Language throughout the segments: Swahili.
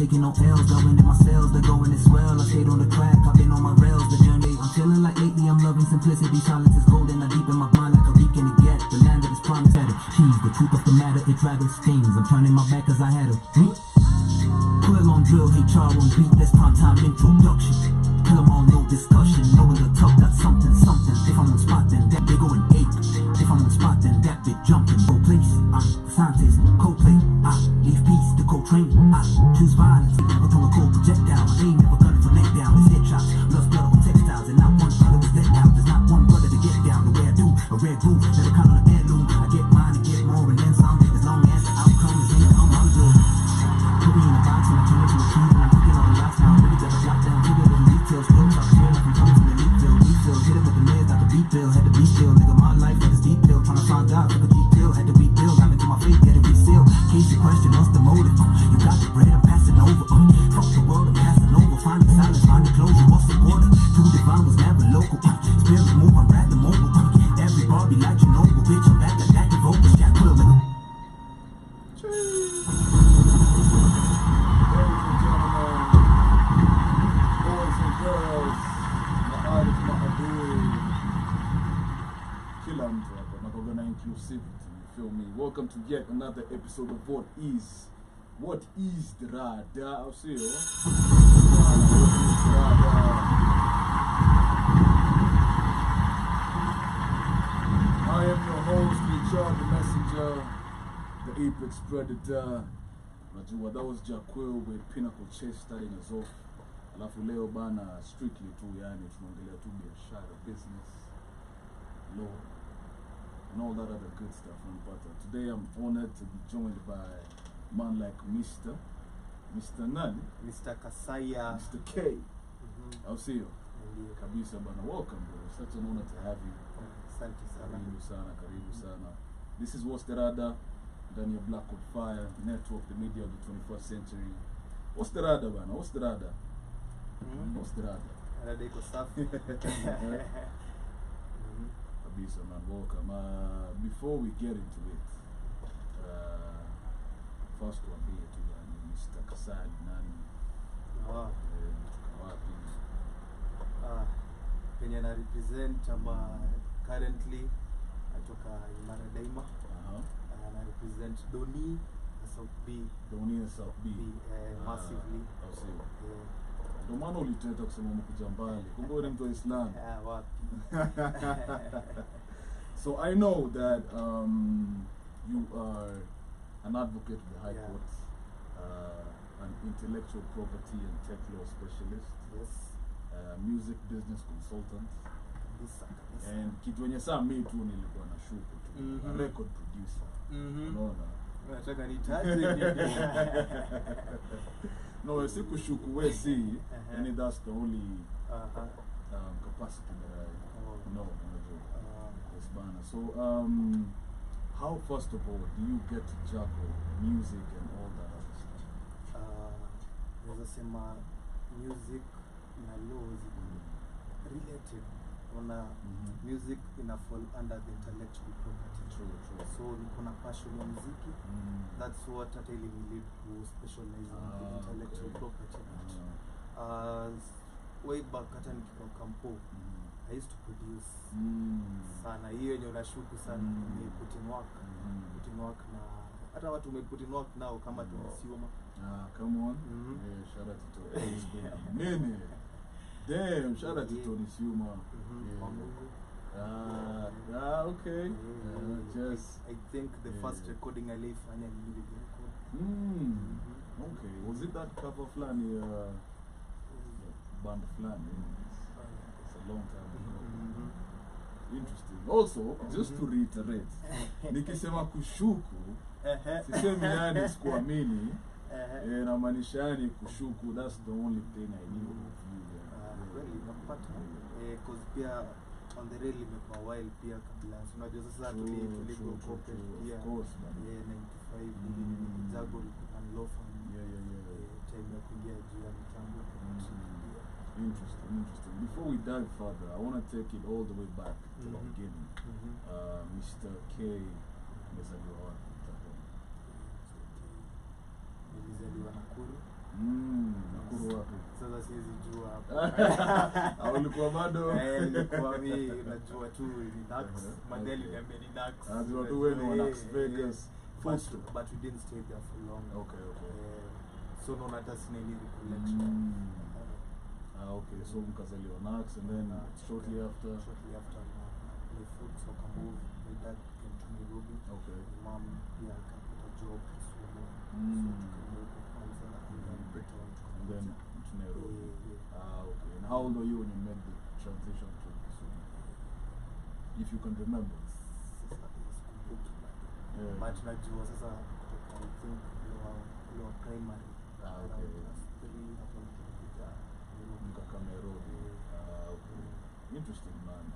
taking no L's, delving in my cells, they're going as well. I stayed on the track, I've been on my rails, the journey. I'm feeling like lately, I'm loving simplicity. Silence is golden, I deep in my mind like a beacon to get. The land that is promised had it. She's the truth of the matter, it travels stings. I'm turning my back cause I had a quill on drill, HR on beat, this time introduction. Kill 'em all, no discussion. Knowing the tough, that's something. If I'm on spot, then that they going ape. If I'm on spot, then that bit jumping. Go place, scientist, co-play. Leave peace to co-train. Choose violence, never throw a cold projectile. I ain't never gunning for neck down. It's headshots, lost blood on textiles, and not one brother was let out. There's not one brother to get down the way I do. A red roof, never count on an heirloom. I get mine and get more and then some. As long as the outcome is income, I'm good. Put me in a box and I turn it to a key. And I'm picking all the locks now. Really got a lock down. Figure little details, still talk here like I'm coming from the lead field. Hit it with the meds, like a beat bill. Had to be still, nigga, my life like it's deep pill. Tryna find out, took a deep pill. Had to rebuild, got into my faith, get it resealed. Case your question, what's the motive? You got the bread, I'm passing over. Fuck the world, I'm passing over. Find the silence, find the closure. What's the border? Too divine was never local. Spirit move, I'm rather mobile. Every bar be like Chernobyl, bitch. I'm back like that, the vocals. Jack Quill, nigga. Inclusivity, you feel me? Welcome to yet another episode of What is the Rada? I'll see you. I am your host, Richard the Messenger, the Apex Predator. Najua, that was Jaquil with Pinnacle Chase starting us off. Alafu leo bana strictly tu yani tunaongelea tu biashara, business, law, and all that other good stuff. But today I'm honored to be joined by a man like Mr. Nani? Mr. Kasaya. Mr. K. I'll see you. Kabisa bana, welcome bro. Such an honor to have you. Asante sana. Karibu sana. This is What's the Rada, ndani ya Black Wood Fire Network, the media of the 21st century. What's the Rada bana? What's the Rada? What's the Rada? Rada iko safi. Kabisa man, welcome. Before we get into it, first one be to Mr. Kasaya nani? Wapi? Kenya na represent currently atoka Imara Daima. Na represent Doni South B. Massively. I'll see. Ndio maana ulitaka kusema mkuja mbali. Kumbe wewe mtu wa Islam. Wapi. So I know that you are an advocate of the High Court, an intellectual property and tech law specialist, music business consultant, and kitu wenye saa mimi tu nilikuwa na shuku tu, a record producer. Unaona? Nataka nitaje. No, sikushuku we see, and that's the only capacity that I know. So, how first of all do you get to juggle music and all that other stuff? Naweza sema music na law ziko related. Ona music ina fall under the intellectual property. True. So niko na passion ya muziki. That's what hata ili lead to specialize in the intellectual property. Way back hata nikiwa kampo, I used to produce sana. Hiyo yenye unashuku sana ni put in work na hata watu put in work now kama tunasioma. Come on. Yeah, shout out to Ace Nene. Damn, shout out to Tony Siuma. Okay. Just I think the first recording I live finally did record. Okay. Was it that cover flani band flani? It's a long time ago. Interesting. Also, just to reiterate, nikisema kushuku, sisemi yani sikuamini, na maanisha yani kushuku, that's the only thing I knew of you. Really, napata. Cause pia on the rail imekuwa while pia kabla. Unajua sasa tuligo corporate pia. Of course, man. 95 juggle and law firm. Time ya kuingia juu ya mitambo. Interesting. Before we dive further, I want to take it all the way back to the beginning. Mr. K, Nilizaliwa Nakuru. siwezi jua hapo. Au ulikuwa bado? Nilikuwa mimi unajua tu ni Dax, Mandela niambia ni Dax. Unajua tu wewe ni Las Vegas. But we didn't stay there for long. Okay. So no hata sina any recollection. Okay, so mkazaliwa Nax and then shortly after my food so move my dad came to Nairobi. Okay. Mom akapata job Kisumu. So and then to Nairobi. Okay. And how old were you when you made the transition to Kisumu? If you can remember. But najua sasa I think lower primary. Okay. Nairobi. Okay. Interesting, man.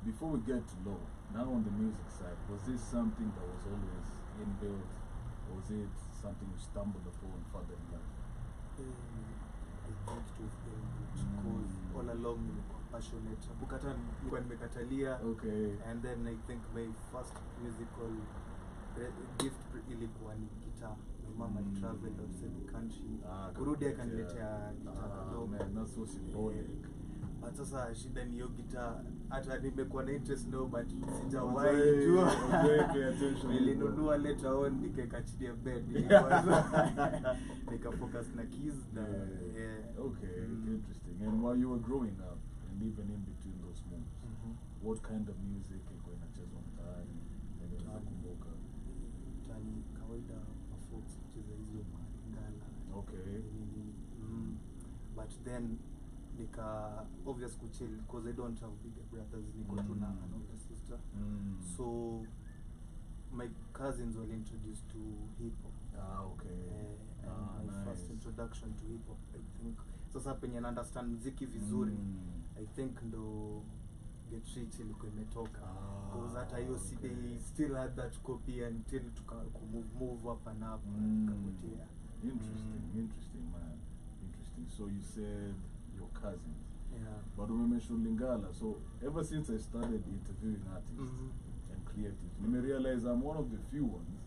Before we get to low, now on the music side, was this something that was always inbuilt, or was it something you stumbled upon further in life? I think it was inbuilt because all along nilikuwa passionate. Bukata nilikuwa nimekatalia. Okay. And then I think my first musical gift ilikuwa ni guitar. My mom had traveled outside the country. Kurudi akaniletea guitar. Man, that's so symbolic. But sasa shida ni hiyo guitar. Hata nimekuwa na interest no, but sijawahi jua. Nilinunua later on nikaeka chini ya bed. Nikafocus na keys na Okay, interesting. And while you were growing up and even in between those moves, what kind of music ilikuwa inachezwa mtaani? Nakumbuka. Mtaani kawaida mafolks kucheza hizo Lingala. Okay. But then obvious kuchill because I don't have bigger brothers. Niko tu na an older sister. So my cousins were introduced to hip hop. Okay. And my first introduction to hip hop, I think. Sasa penye na understand muziki vizuri, I think ndo Get Rich ilikuwa imetoka. Because hata hiyo CD still had that copy until move up and up. Interesting, man. Interesting. So you said your cousins. Yeah. But we mentioned Lingala. So ever since I started interviewing artists and creatives, I realize I'm one of the few ones.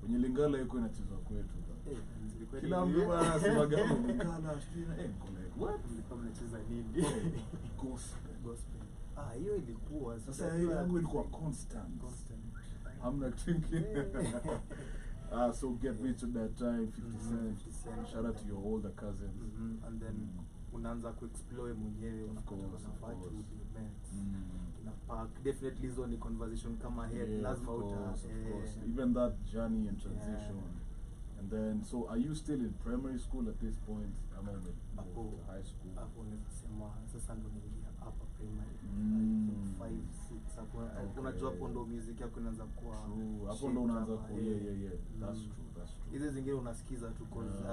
When Lingala yuko inachezwa kwetu. Kila mtu bana anasema gama Lingala stina what? Nilikuwa mnacheza nini? Gospel. Hiyo ilikuwa sasa hiyo yangu ilikuwa constant. I'm not thinking. So Get Rich at that time, 50 Cent. Shout out to your older cousins. And then unaanza kuexplore mwenyewe unapata nafasi na park. Definitely hizo ni conversation kama head lazima of course. Even that journey and transition. And then, so are you still in primary school at this point? I'm on high school. Hapo nasema sasa ndo niingia upper primary. 5, 6 hapo. Unajua hapo ndo music yako inaanza kuwa. True. Hapo ndo unaanza ku That's true. Hizo zingine unasikiza tu cause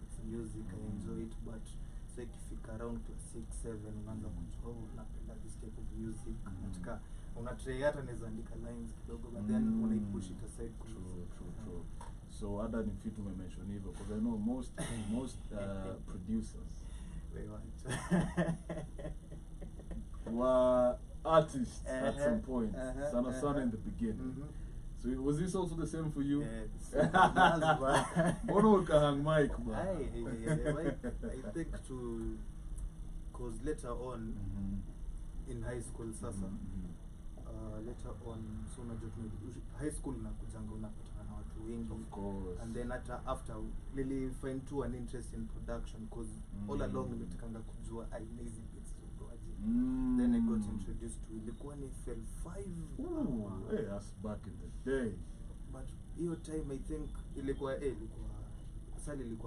it's music, I enjoy it, but so ikifika around class 6, 7 unaanza kujua napenda this type of music. Nataka unatry hata naweza andika lines kidogo but then unaipush it aside. True. So other than fit to mention hivyo because I know most producers were artists at some point. Sana in the beginning. So was this also the same for you? Mbona ukahang mic ba? I think cause later on in high school sasa later on so unajua high school nakujanga unapatana na watu wengi, of course, and then after really find to an interest in production cause all along nimetakanga kujua aina hizi beats zoaje. Then I got introduced to ilikuwa ni FL5. Hey, that's back in the day. But hiyo time I think ilikuwa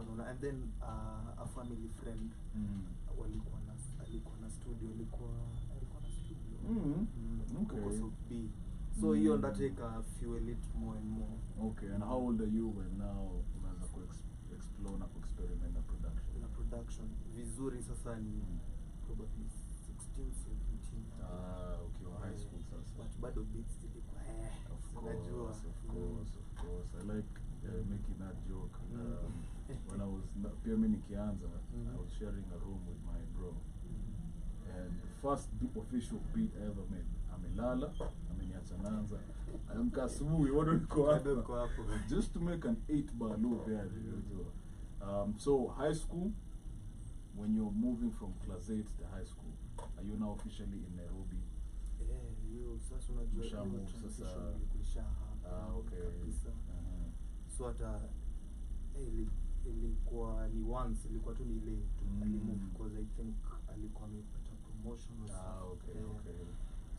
naona, and then a family friend alikuwa na studio, alikuwa na studio. Okay. So hiyo ndateka fuel it more and more. Okay, and how old are you when now unaanza ku explore na ku experiment na production? Vizuri sasa ni probably 16, 17. Okay, high school sasa. But bado beats zilikuwa unajua. Of course. I like making that joke. When I was pia mimi nikianza, I was sharing a room with my bro. And the first official beat I ever made, amelala, ameniacha nanza. Amka asubuhi bado niko hapo. Just to make an 8-bar loop there. So high school, when you're moving from class 8 to high school, are you now officially in Nairobi? Hiyo sasa unajua Usha hiyo move transition sasa. ilikuisha hapa Okay. kabisa. So hata ilikuwa ni once, ilikuwa tu ni ile alimove because I think alikuwa amepata promotion or something. Okay.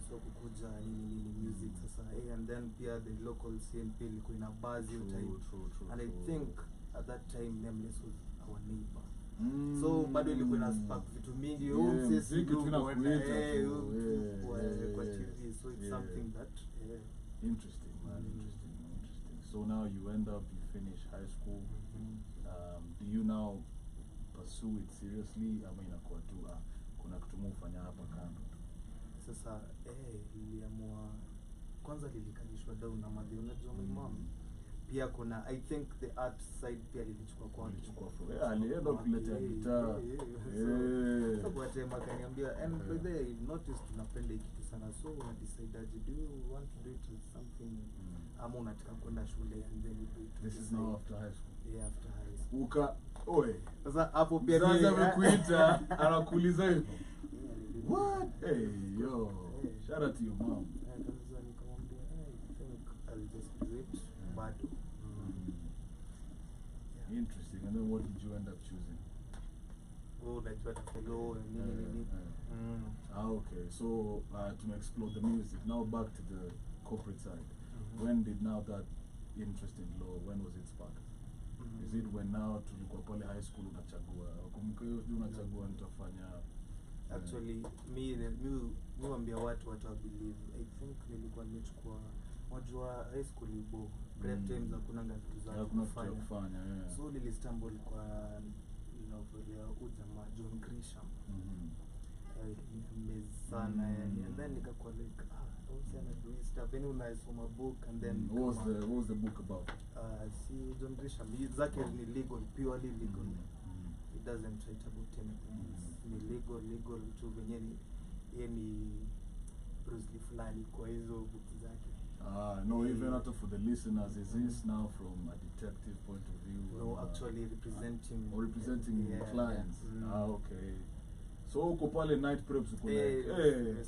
So kukuja nini music sasa and then pia the local CNP ilikuwa ina buzz hiyo time. True. And I think at that time Nameless was our neighbor. So bado ilikuwa ina spark vitu mingi muziki tunakuita kwa TV, so it's something that interesting, man. Interesting. So now you end up, you finish high school. Do you now pursue it seriously? Ama inakuwa tu kuna kitu mufanya hapa kando? Sasa niliamua kwanza lilikanishwa down na madhi, unajua my mom pia kuna I think the art side pia lilichukua kwa alienda kuletea gitaa. So kwa time akaniambia and by the way notice tunapenda kitu sana, so una decide do you want to do it as something ama unataka kwenda shule and then you do it. This is now after high school. Yeah, after high school. Sasa hapo pia sasa amekuita anakuuliza hivyo. What? Hey yo. Shout out to your mom. Nikamwambia I think I'll just do it. Bado. Interesting. And then what did you end up choosing? Unajua fellow nini. Okay. So to explore the music. Now back to the corporate side. When did now that interest in law, when was it sparked? Is it when now tulikuwa pale high school unachagua kumbuka hiyo unachagua nitafanya? Actually mi waambia watu believe. I think nilikuwa nimechukua wajua high school ibo prep times hakunanga vitu za kufanya. So nilistumble kwa novel ya ujamaa John Grisham. Mezana and then nikakuwa like usiana do stuff when unasoma book and then what was the book about? See John Grisham zake ni legal, purely legal. It doesn't write about anything. Ni legal tu venye ni Bruce Lee fulani kwa hizo book zake. No, even after for the listeners, is this now from a detective point of view? No, actually representing clients. Okay. So uko pale night preps uko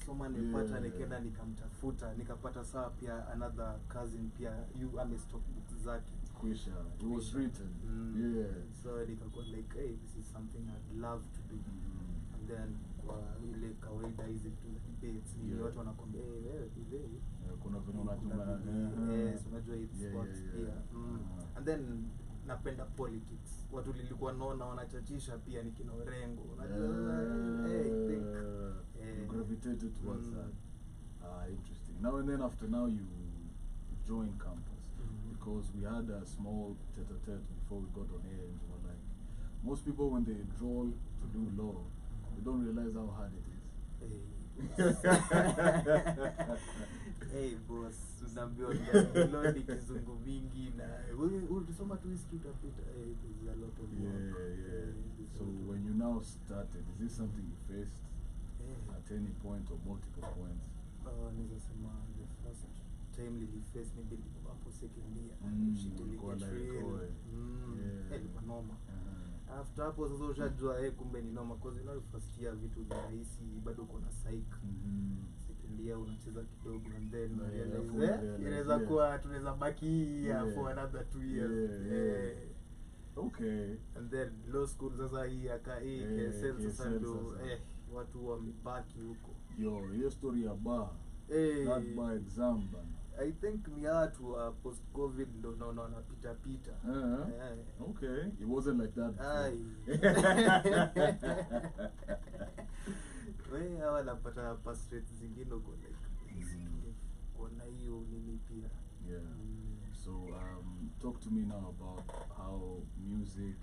soma nilipata nikaenda nikamtafuta nikapata saa pia another cousin pia amestock books zake kuisha. It was written. So nikakuwa like hey, this is something I'd love to do. And then kwa ile kawaida hizi vitu debates ni watu wanakwambia wewe kuna vile unajua unajua it's sports pia. And then napenda politics. Watu lilikuwa naona wanachachisha pia ni kina Orengo. Unajua you gravitated towards that. Interesting. Now and then after now you join campus because we had a small tete-a-tete before we got on air and we were like most people when they enroll to do law they don't realize how hard it is. Hey boss, unaambiwa law ni kizungu mingi na ulisoma tu history utapita there's a lot of work. So when you now started, is this something you faced at any point or multiple points? Nisema the first time niliface maybe hapo second year. Ilikuwa noma. After hapo sasa ushajua kumbe ni noma because you know first year vitu ni rahisi bado uko na psych. Second year unacheza kidogo and then inaweza kuwa tunaweza baki for another 2 years. Okay. And then law school sasa hii sasa ndo watu wamebaki huko. Hiyo story ya bar. That bar exam bana. I think ni watu post covid ndo naona pita. Okay. It wasn't like that. Wewe hawa napata pass rates zingine uko like kuna hiyo nini pia. So talk to me now about how music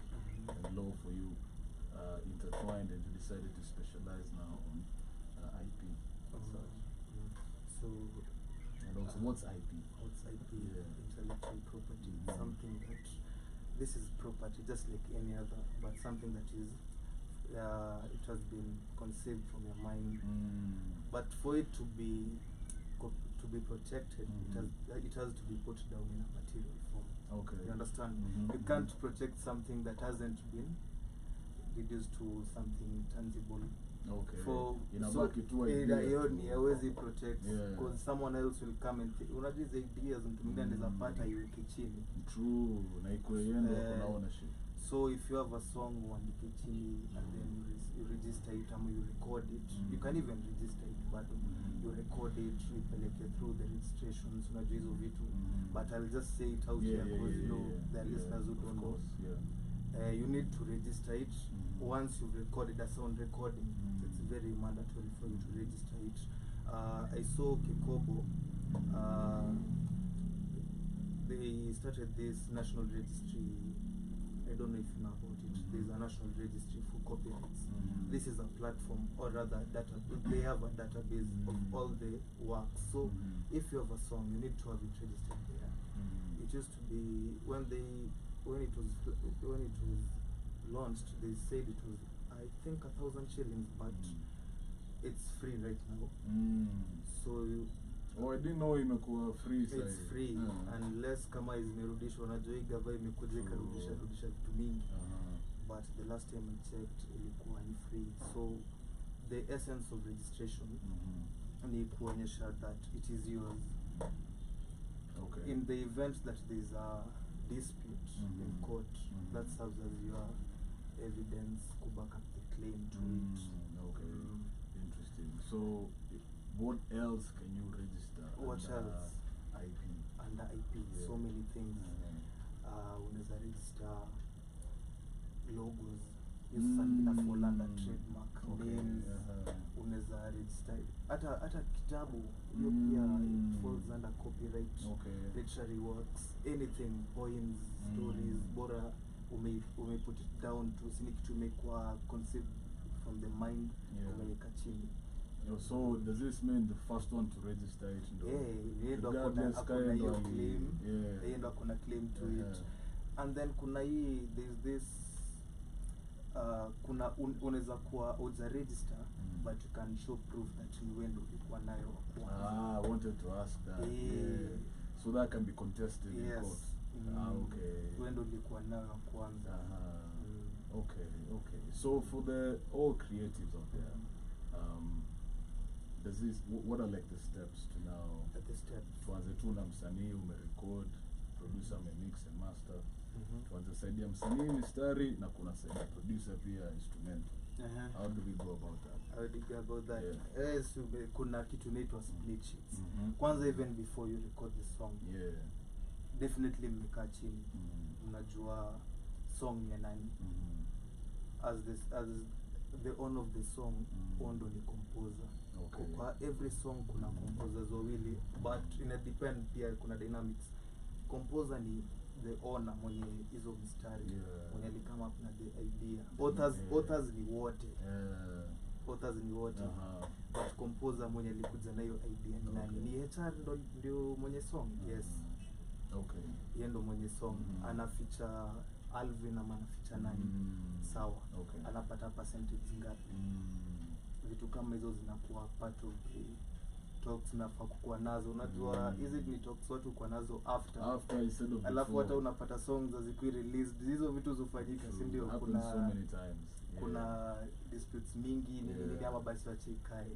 and law for you intertwined and you decided to specialize now on IP. So and also what's IP? What's IP? Intellectual property. Something that this is property just like any other, but something that is it has been conceived from your mind. But for it to be protected, it has to be put down in a material form. Okay. You understand? You can't protect something that hasn't been reduce to something tangible. Okay. For Inabaki tu idea. hiyo ni hawezi protect Yeah. because someone else will come and unajua hizo ideas mtu mwingine anaweza pata iweke chini. True. Na iko yendo kuna ownership. So if you have a song uandike chini and then you register it or you record it, you can even register it but you record it, you peleke through the registrations, unajua hizo vitu. But I'll just say it out here because you know there are listeners who don't know. You need to register it. Once you've recorded a sound recording, it's very mandatory for you to register it. I saw Kikobo, they started this national registry. I don't know if you know about it. There's a national registry for copyrights. This is a platform, or rather they have a database of all the works. So if you have a song, you need to have it registered there. It used to be when it was launched, they said it was I think 1,000 shillings, but it's free right now. So I didn't know imekuwa free sasa. It's free unless kama imerudishwa, unajua hii gava imekuja ikarudisha vitu mingi. But the last time I checked ilikuwa ni free. So the essence of registration ni kuonyesha that it is yours. Okay. In the event that there is a dispute in court, that serves as your evidence to back up the claim to it. Okay. Interesting. So what else can you register? What else? IP. Under IP, so many things. Unaweza register logos. Fall under trademark names. Unaweza register hata kitabu hiyo pia falls under copyright. Literary works, anything, poems, stories, bora ume put it down to sini kitu imekuwa conceived from the mind, umeweka chini. So does this mean the first one to register it? Ndo kuna hiyo claim. Ndo kuna claim to it. And then kuna hii, there's this kuna unaweza kuwa uja register but you can show proof that ni wewe ndo ulikuwa nayo. I wanted to ask that. So that can be contested in court. Wewe ndo ulikuwa nayo kwanza. Okay. So for all creatives out there, what are like the steps to now? The steps. Tuanze tu na msanii umerecord, producer umemix and master. Tuanze side ya msanii mistari na kuna side ya producer pia instrumental. How do we go about that? Yes, kuna kitu inaitwa split sheets. Kwanza even before you record the song. Definitely mmekaa chini. Mnajua song ya nani. As the owner of the song, ndo ni composer. Kwa every song kuna composers wawili, but ina depend pia kuna dynamics. Composer ni the owner mwenye hizo mistari, mwenye alikama up na the idea. Authors ni wote. But composer mwenye alikuja na hiyo idea ni nani? Ni HR ndio mwenye song. Yes. Yeye ndo mwenye song. Ana feature Alvin ama ana feature nani? Sawa. Anapata percentage ngapi? Vitu kama hizo zinakuwa part of the talks nafaa kukuwa nazo. Unajua hizi ni talks watu kwa nazo after instead of alafu hata unapata songs zikui released, hizo vitu zufanyika, si ndio? Kuna disputes mingi nini ama basi wachikae.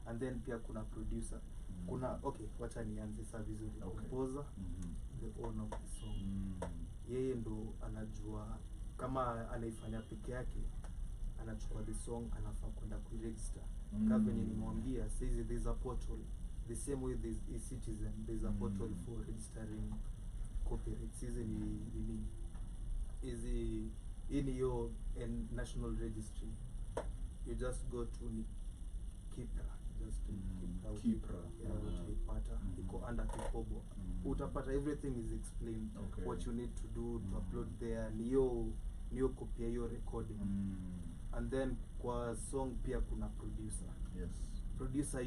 And then pia kuna producer. Kuna wacha nianze sasa vizuri. Composer, the owner of the song. Yeye ndo anajua kama anaifanya peke yake, anachukua the song, anafaa kwenda kuregister. Kama venye nimwambia, says there's a portal. The same way there's e-citizen, there's a portal for registering copyrights. In your national registry, you just go to Kipra. Kipra. Iko under Kikobo. Utapata everything is explained. What you need to do to upload there, niyo copy ya your recording. And then kwa song pia kuna producer. Producer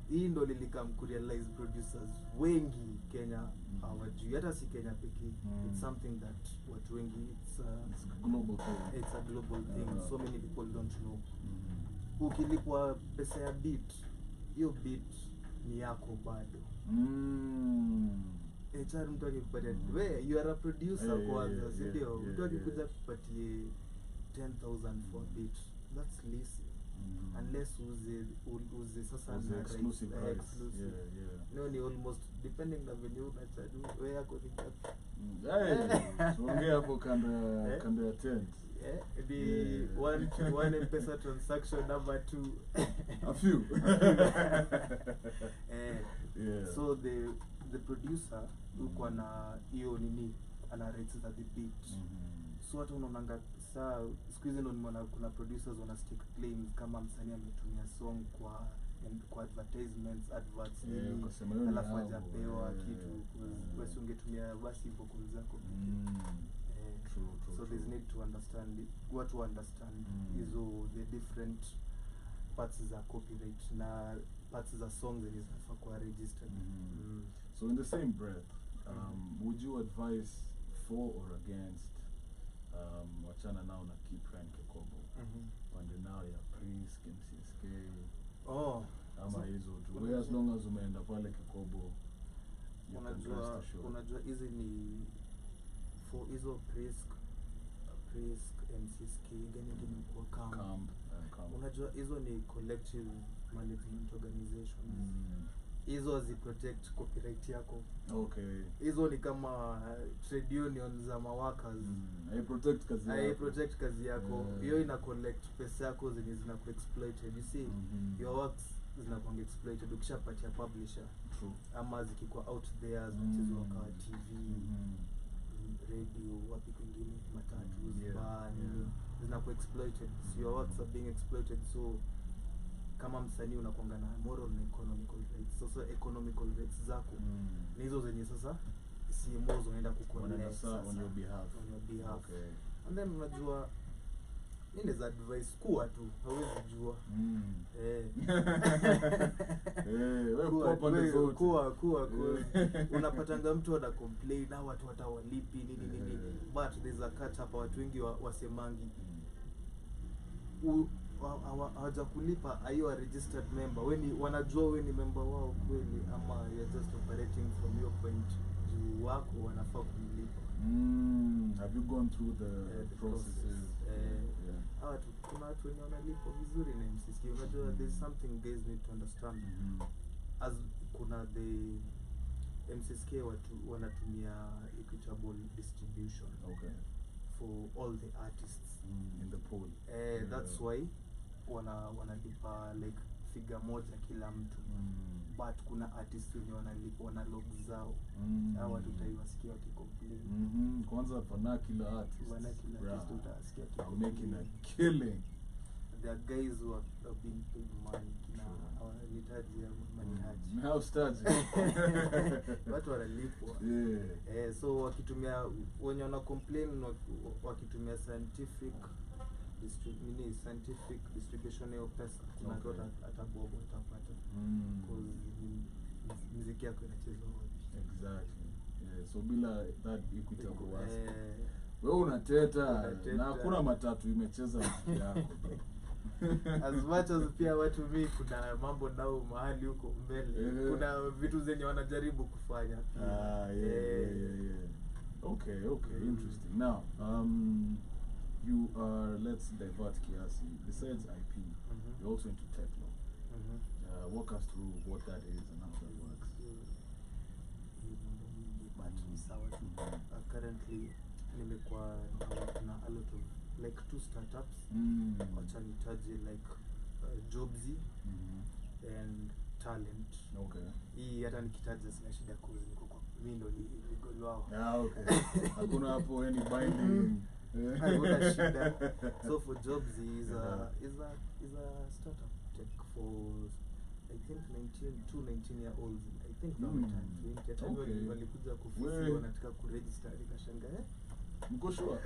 hii ndo lilikam kurealize producers wengi Kenya hawajui, hata si Kenya pekee. It's something that watu wengi, it's a global thing. It's a global thing. So many people don't know. Ukilipwa pesa ya beat, hiyo beat ni yako bado. HR mtu akikupatia, you are a producer kwanza, si ndio? Mtu akikuja kupatie 100,000 for a beat. That's leasing. Unless uze sasa Uze na exclusive rights, rights. exclusive. Yeah. No, ni almost depending na venye unachadu wewe yako ni ngapi. Hey, tuongea hapo kando ya tent. The one M-Pesa transaction number 2. A few. Yeah. So the producer yuko na hiyo nini ana rights za the beat. So hata unaonanga saa siku hizi ndio nimeona kuna producers wana stick claims kama msanii ametumia song kwa advertisements, adverts nini, alafu hajapewa kitu, basi ungetumia basi vocals zako. True. So there's need to understand what to understand hizo the different parts za copyright na parts za songs zenye zinafaa kuwa registered. So in the same breath, would you advise for or against wachana nao na Kipran Kekobo wande nao ya Prince MCSK ama hizo tu, where as long as umeenda pale Kekobo unajua hizi ni for hizo Prince MCSK gani ngine kwa camp. Unajua hizo ni collective management organizations. Hizo zi protect copyright yako. Okay. Hizo ni kama trade unions za workers. I protect kazi yako. Hiyo ina collect pesa yako zenye zinaku exploited. You see, your works zinakuwa exploited ukishapatia publisher. True. Ama zikikuwa out there zinachezwa kwa TV, radio, wapi kwingine, matatu, bani, zinaku exploited. So your works are being exploited, so kama msanii unakuwa na moral na economical rights. Sasa economical rights zako ni hizo zenye sasa CMOs wanaenda kucollect on your behalf. Okay. And then unajua nini za advice kuwa tu hawezi jua. Wewe kuwa unapatanga mtu ana complain na watu watawalipi nini. But there's a catch up, watu wengi wasemangi hawaja kulipa hiyo registered member. Wanajua wewe ni member wao kweli ama you're just operating from your point juu wako wanafaa kumlipa. Have you gone through the processes? Kuna watu wenye wanalipa vizuri na MCSK. Unajua there's something guys need to understand. As kuna the MCSK watu wanatumia equitable distribution. Okay. For all the artists in the pool. That's why wanalipa like figure moja kila mtu. But kuna artists wenye wanalipa wana logs zao. Hao watu utaiwasikia wakicomplain. Kwanza vernacular artists. Utasikia making a killing. There are guys who have been paid money kina nitaji ya money haji. How starts? Watu wanalipwa. So wakitumia wenye wana complain wakitumia scientific distribution ya pesa kuna okay. Hata bobo utapata because muziki yako inachezwa wapi. Exactly. So bila that equitable wewe unateta na hakuna matatu imecheza muziki yako. As much as pia watu mimi kuna mambo nao mahali huko mbele kuna vitu zenye wanajaribu kufanya. Okay, interesting. Now, you are, let's divert kiasi. Besides IP, you're also into techno. Walk us through what that is and how that works. Currently, nimekuwa na a lot of like 2 startups. Wacha nitaje like Jobsy and Talent. Okay. Hii hata nikitaja sina shida kwa niko kwa mimi ndo ni goal wao. Okay. Hakuna hapo any binding. Hakuna shida. So for Jobsy is a startup tech for I think 19-year-olds. I think now time walikuja kufisi wanataka kuregister nikashanga Mko sure?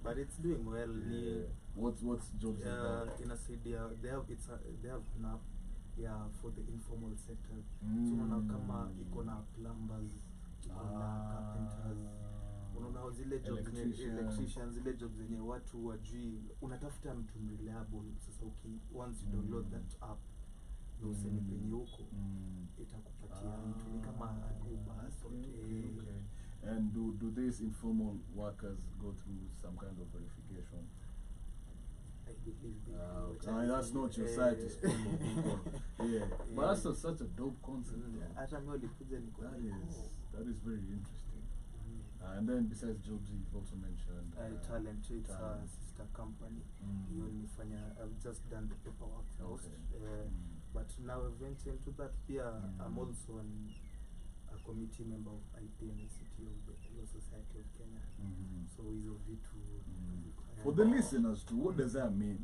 But it's doing well. What's Jobsy? Inasaidia they have an app for the informal sector. So kama iko na plumbers, iko na carpenters, unaona zile jobs electricians, zile jobs zenye watu wajui, unatafuta mtu reliable. Sasa once you download that app na useme penye huko itakupatia mtu ni kama Uber okay. And do these informal workers go through some kind of verification? believe that's not your side to speak of people. Yeah. But that's such a dope concept. Hata mimi walikuja niko that is very interesting. And then besides Jobs, you've also mentioned Talent. It's a sister company. I've just done the paperwork first. But now eventually into that I'm also a committee member of IP and ICT of the Law Society of Kenya. So hizo vitu for the listeners too, what does that mean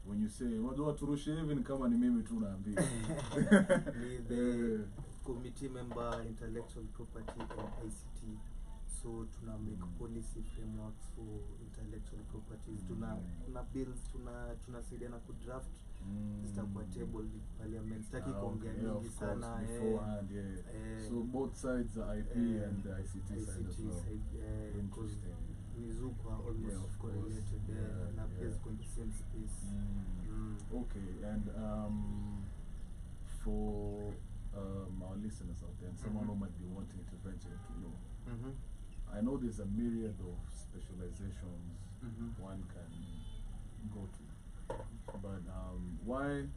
when you say waturushe even kama ni mimi tu naambia? The committee member intellectual property and ICT. So tuna make policy frameworks for intellectual properties. Tuna bills, tunasaidiana ku draft zitakuwa table with parliament. Sitaki kuongea mingi sana beforehand. So both sides are IP and the ICT side as well. Interesting. Mizuko are almost correlated and appears in the same space. Okay, and for our listeners out there and someone who might be wanting to venture into law, I know there's a myriad of specializations one can go to, but why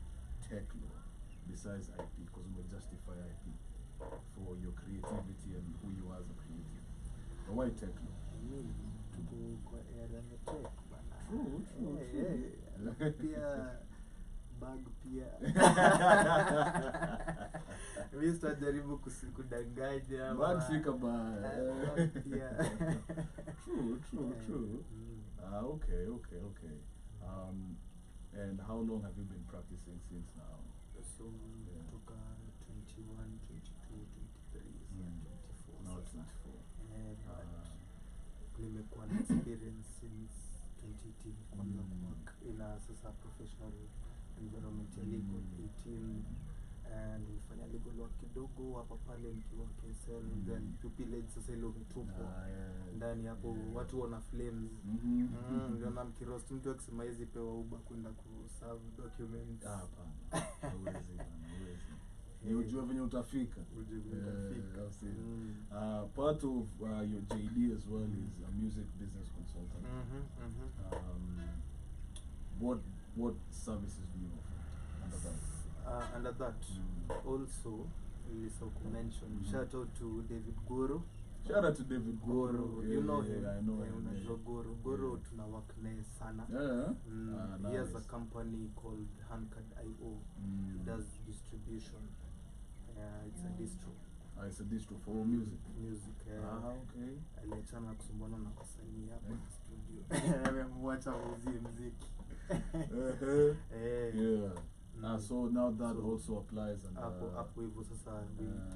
tech law besides IP? Because we will justify IP for your creativity and who you are as a creative. But why tech law? True. Bag pia Mr. jaribu kudanganya bag sika ba true. Okay. And how long have you been practicing since now? So toka 21, 22, 23, 24. Now 24. Nimekuwa na experience since 2018 kwanza work in a professional environment ya legal 18 and nilifanya legal work kidogo hapa pale nikiwa KSL then pupillage sasa ile umetupwa ndani hapo watu wana flames ndio na mkiroast mtu akisema hizi pewa uba kwenda kuserve documents hapana hauwezi ni ujue venye utafika part of your JD as well is a music business consultant. What services do you offer under that? Also, Lisoku mentioned, shout out to David Goro. Shout out to David Goro. You know him. I know him. Unajua Goro. Goro tuna work naye sana. He has a company called Hankad.io. He does distribution. It's a distro. It's a distro for music. Okay. Aliachana kusumbana na wasanii hapa studio. Amemwacha muziki. So now that also applies and hapo hivyo sasa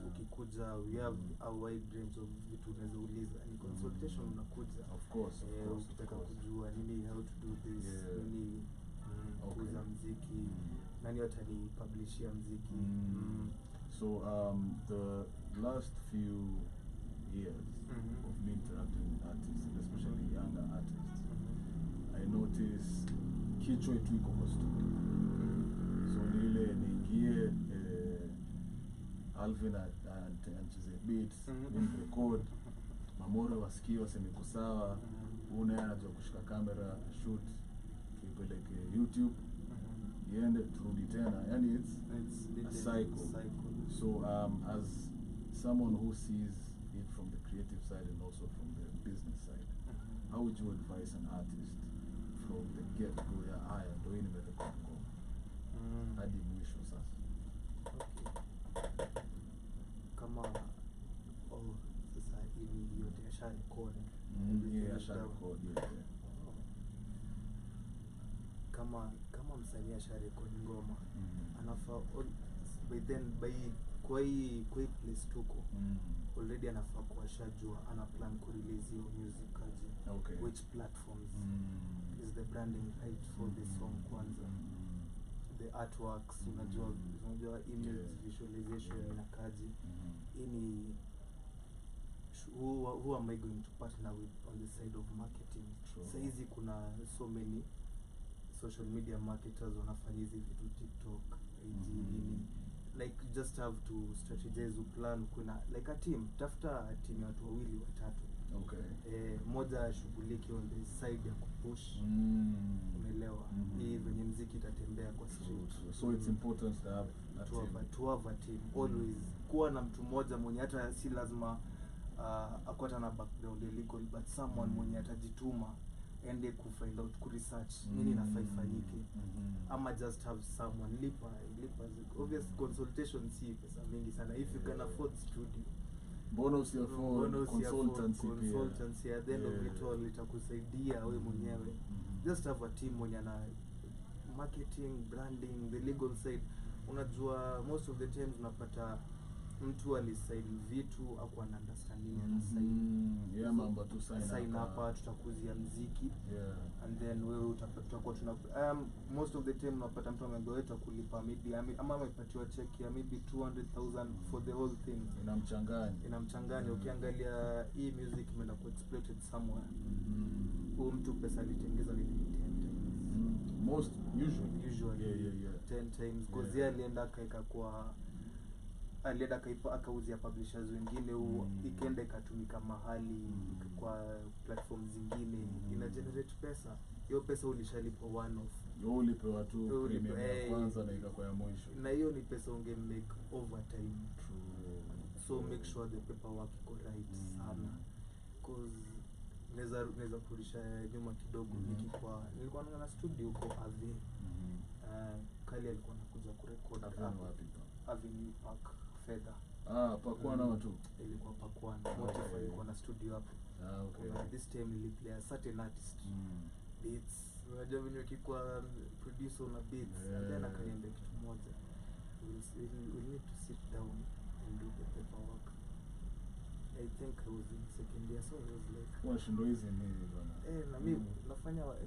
ukikuja we have a wide range of vitu unaweza uliza ni consultation unakuja of course ukitaka kujua nini how to do this nini kuuza muziki nani watani publishia muziki so the last few years of me interacting with artists especially younger artists I notice kichwa itu iko kwa studio so nile niingie Alvin anacheze beats ni record mamora wasikie waseme kusawa una anajua kushika kamera shoot tuipeleke YouTube iende turudi tena yani it's a cycle. So as someone who sees it from the creative side and also from the business side how would you advise an artist from the get-go ya haya ndo hii nimerekodi hadi mwisho sasa kama sasa hivi yote yasharekodi yasharekodi kama msanii asharekodi ngoma anafaa kwa hii place tuko already anafaa kuashajua ana plan ku release hiyo music aje which platforms is the branding right for the song kwanza the artworks unajua image visualization na kazi ini who am I going to partner with on the side of marketing so hizi kuna so many social media marketers wanafanya hizi vitu TikTok like you just have to strategize plan kuna like a team tafuta team ya watu wawili watatu Okay. Moja ashughulike on the side ya kupush. Umeelewa? Hii venye muziki itatembea kwa street. So it's important to have a team. Always kuwa na mtu mmoja mwenye hata si lazima akwata na background illegal, but someone mwenye atajituma ende kufind out, kuresearch nini inafaa ifanyike. Ama just have someone lipa obvious consultation si pesa mingi sana if you can afford studio. Bonus ya for consultancy at the end of it all itakusaidia wewe mwenyewe. Just have a team mwenye na marketing, branding, the legal side. Unajua most of the times unapata mtu alisign vitu au ana understanding ana sign mambo tu sign hapa tutakuzia muziki and then wewe utakuwa tuna most of the time unapata mtu ameambiwa kulipa maybe ama amepatiwa check ya maybe 200,000 for the whole thing. Inamchanganya ukiangalia hii music imeenda ku exploited somewhere. Mtu pesa alitengeza ni 10 times most usually 10 times because yeye alienda akauzia publishers wengine ikaenda ikatumika mahali kwa platform zingine ina generate pesa. Hiyo pesa ulishalipwa one off. Ulipewa tu premium ya kwanza na ikakuwa ya mwisho. Na hiyo ni pesa unge make overtime. So make sure the paperwork iko right sana. Cause naweza kurudisha nyuma kidogo nilikuwa na studio huko Ave. Kali alikuwa anakuja kurecord wapi? Avenue Park Fedha. Pakwana watu. Ilikuwa Pakwana. Motive alikuwa na studio hapo. Okay. This time niliplay a certain artist. Beats. Unajua venye kwa producer na beats. And then akaniambia kitu moja. We need to sit down and do the paperwork. I think I was in second year, so I was like, washindo hizi mimi bwana. Na mimi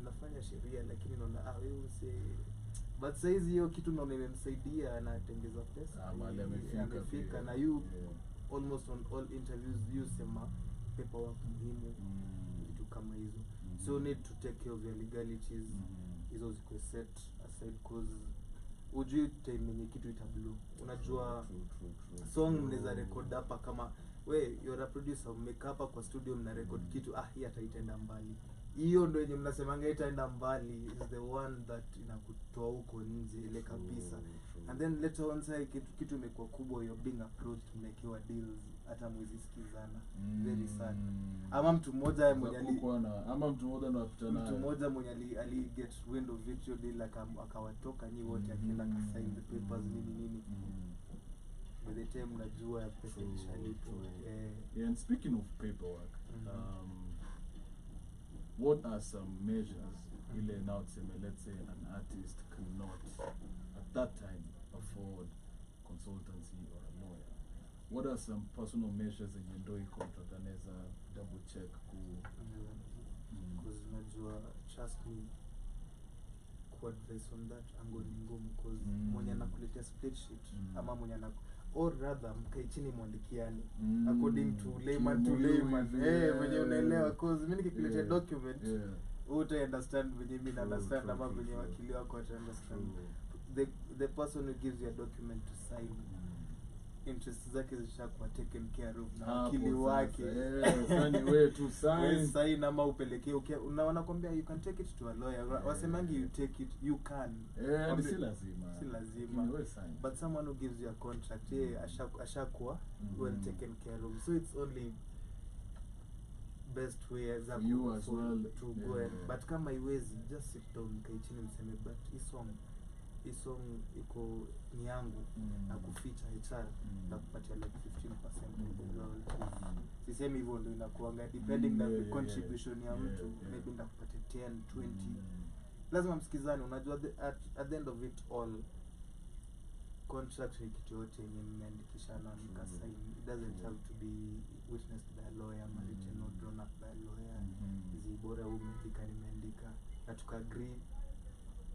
nafanya sheria lakini naona wewe but size hiyo kitu naona imemsaidia anatengeza pesa. Mali amefika na you almost on all interviews you sema paperwork muhimu vitu kama hizo. So you need to take care of your legalities. Hizo ziko set aside cause ujui time yenye kitu itablow. Unajua song mnaweza record hapa kama you're a producer make hapa kwa studio mna record kitu hii ataitenda mbali. Hiyo ndio yenye mnasemanga itaenda mbali is the one that inakutoa huko nje ile kabisa. And then later on say kitu imekuwa kubwa, you're being approached mnakiwa deals hata mwezi sikizana. Very sad. Ama mtu mmoja mwenye ali get wind of it your deal akawatoka nyi wote akienda ka sign the papers nini. By the time najua pesa ilishalipo. And speaking of paperwork, what are some measures now let's say an artist cannot at that time afford consultancy or a lawyer? What are some personal measures in your DOI contract anaweza double check because najua trust me kwa advice on that angle ni ngumu because mwenye anakuletea spreadsheet ama mwenye or rather mkae chini mwandikiani according to layman venye unaelewa cause mimi nikikuletea document uta understand venye mimi na understand ama venye wakili wako ata understand. The person who gives you a document to sign interest zake zishakuwa taken care of na wakili wake. Sasa wewe tu sign ama upelekee unaona kwambia you can take it to a lawyer. Wasemangi you take it you can. Si lazima. But someone who gives you a contract ashakuwa well taken care of. So it's only best way as you as well to go but kama iwezi just sit down kai chini mseme but hii song iko ni yangu na kuficha HR na kupatia like 15% of the royalties. Sisemi hivyo ndio inakuanga depending na the contribution ya mtu maybe ndakupatia 10 20. Lazima msikizane. Unajua at the end of it all contract ni kitu yote yenye mmeandikishana mkasign. It doesn't have to be witnessed by a lawyer, written or drawn up by a lawyer. Bora umeandika nimeandika na tukagree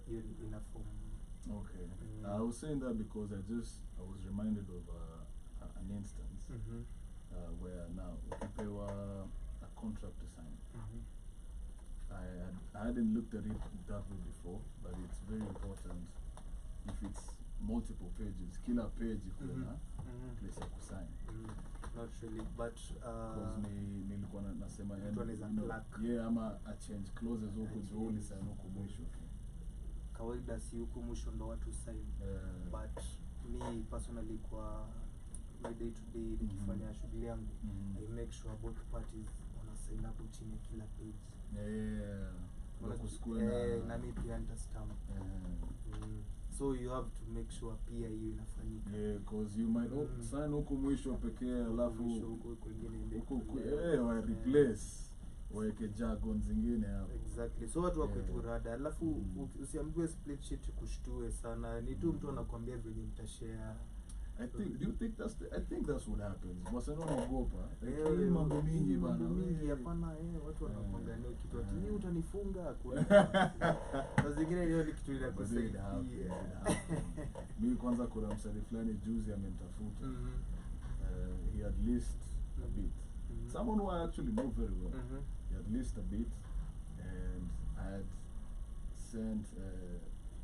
hiyo ina form. Okay. I was saying that because I was reminded of an instance where now ukipewa a contract to sign. I hadn't looked at it that way before, but it's very important if it's multiple pages. Kila page kuna place ya kusign. not really, but nilikuwa nasema mtu anaweza clerk. Yeah, ama a change clauses huko juu sign huko mwisho. Kawaida si huko mwisho ndo watu sign. But me personally kwa my day to day nikifanya shughuli yangu, I make sure both parties wana sign hapo chini kila page. Na mimi pia understand. So you have to make sure pia hiyo inafanyika. Because you might sign huko mwisho pekee alafu huko kwingine wa replace waweke jargon zingine hapo. Exactly. So watu wako tu rada. Alafu usiambiwe split sheet kushtue sana. Ni tu mtu anakuambia vile mtashare. I think that's what happens. Basi naogopa. Mambo mingi bana. Hapana, watu wanakuangalia kitu ati ni utanifunga kuna. Na zingine hiyo ni kitu ile kusaidia. Mimi kwanza kuna msanii fulani juzi amenitafuta. He had list a bit. Someone who I actually know very well. He had list a bit and I had sent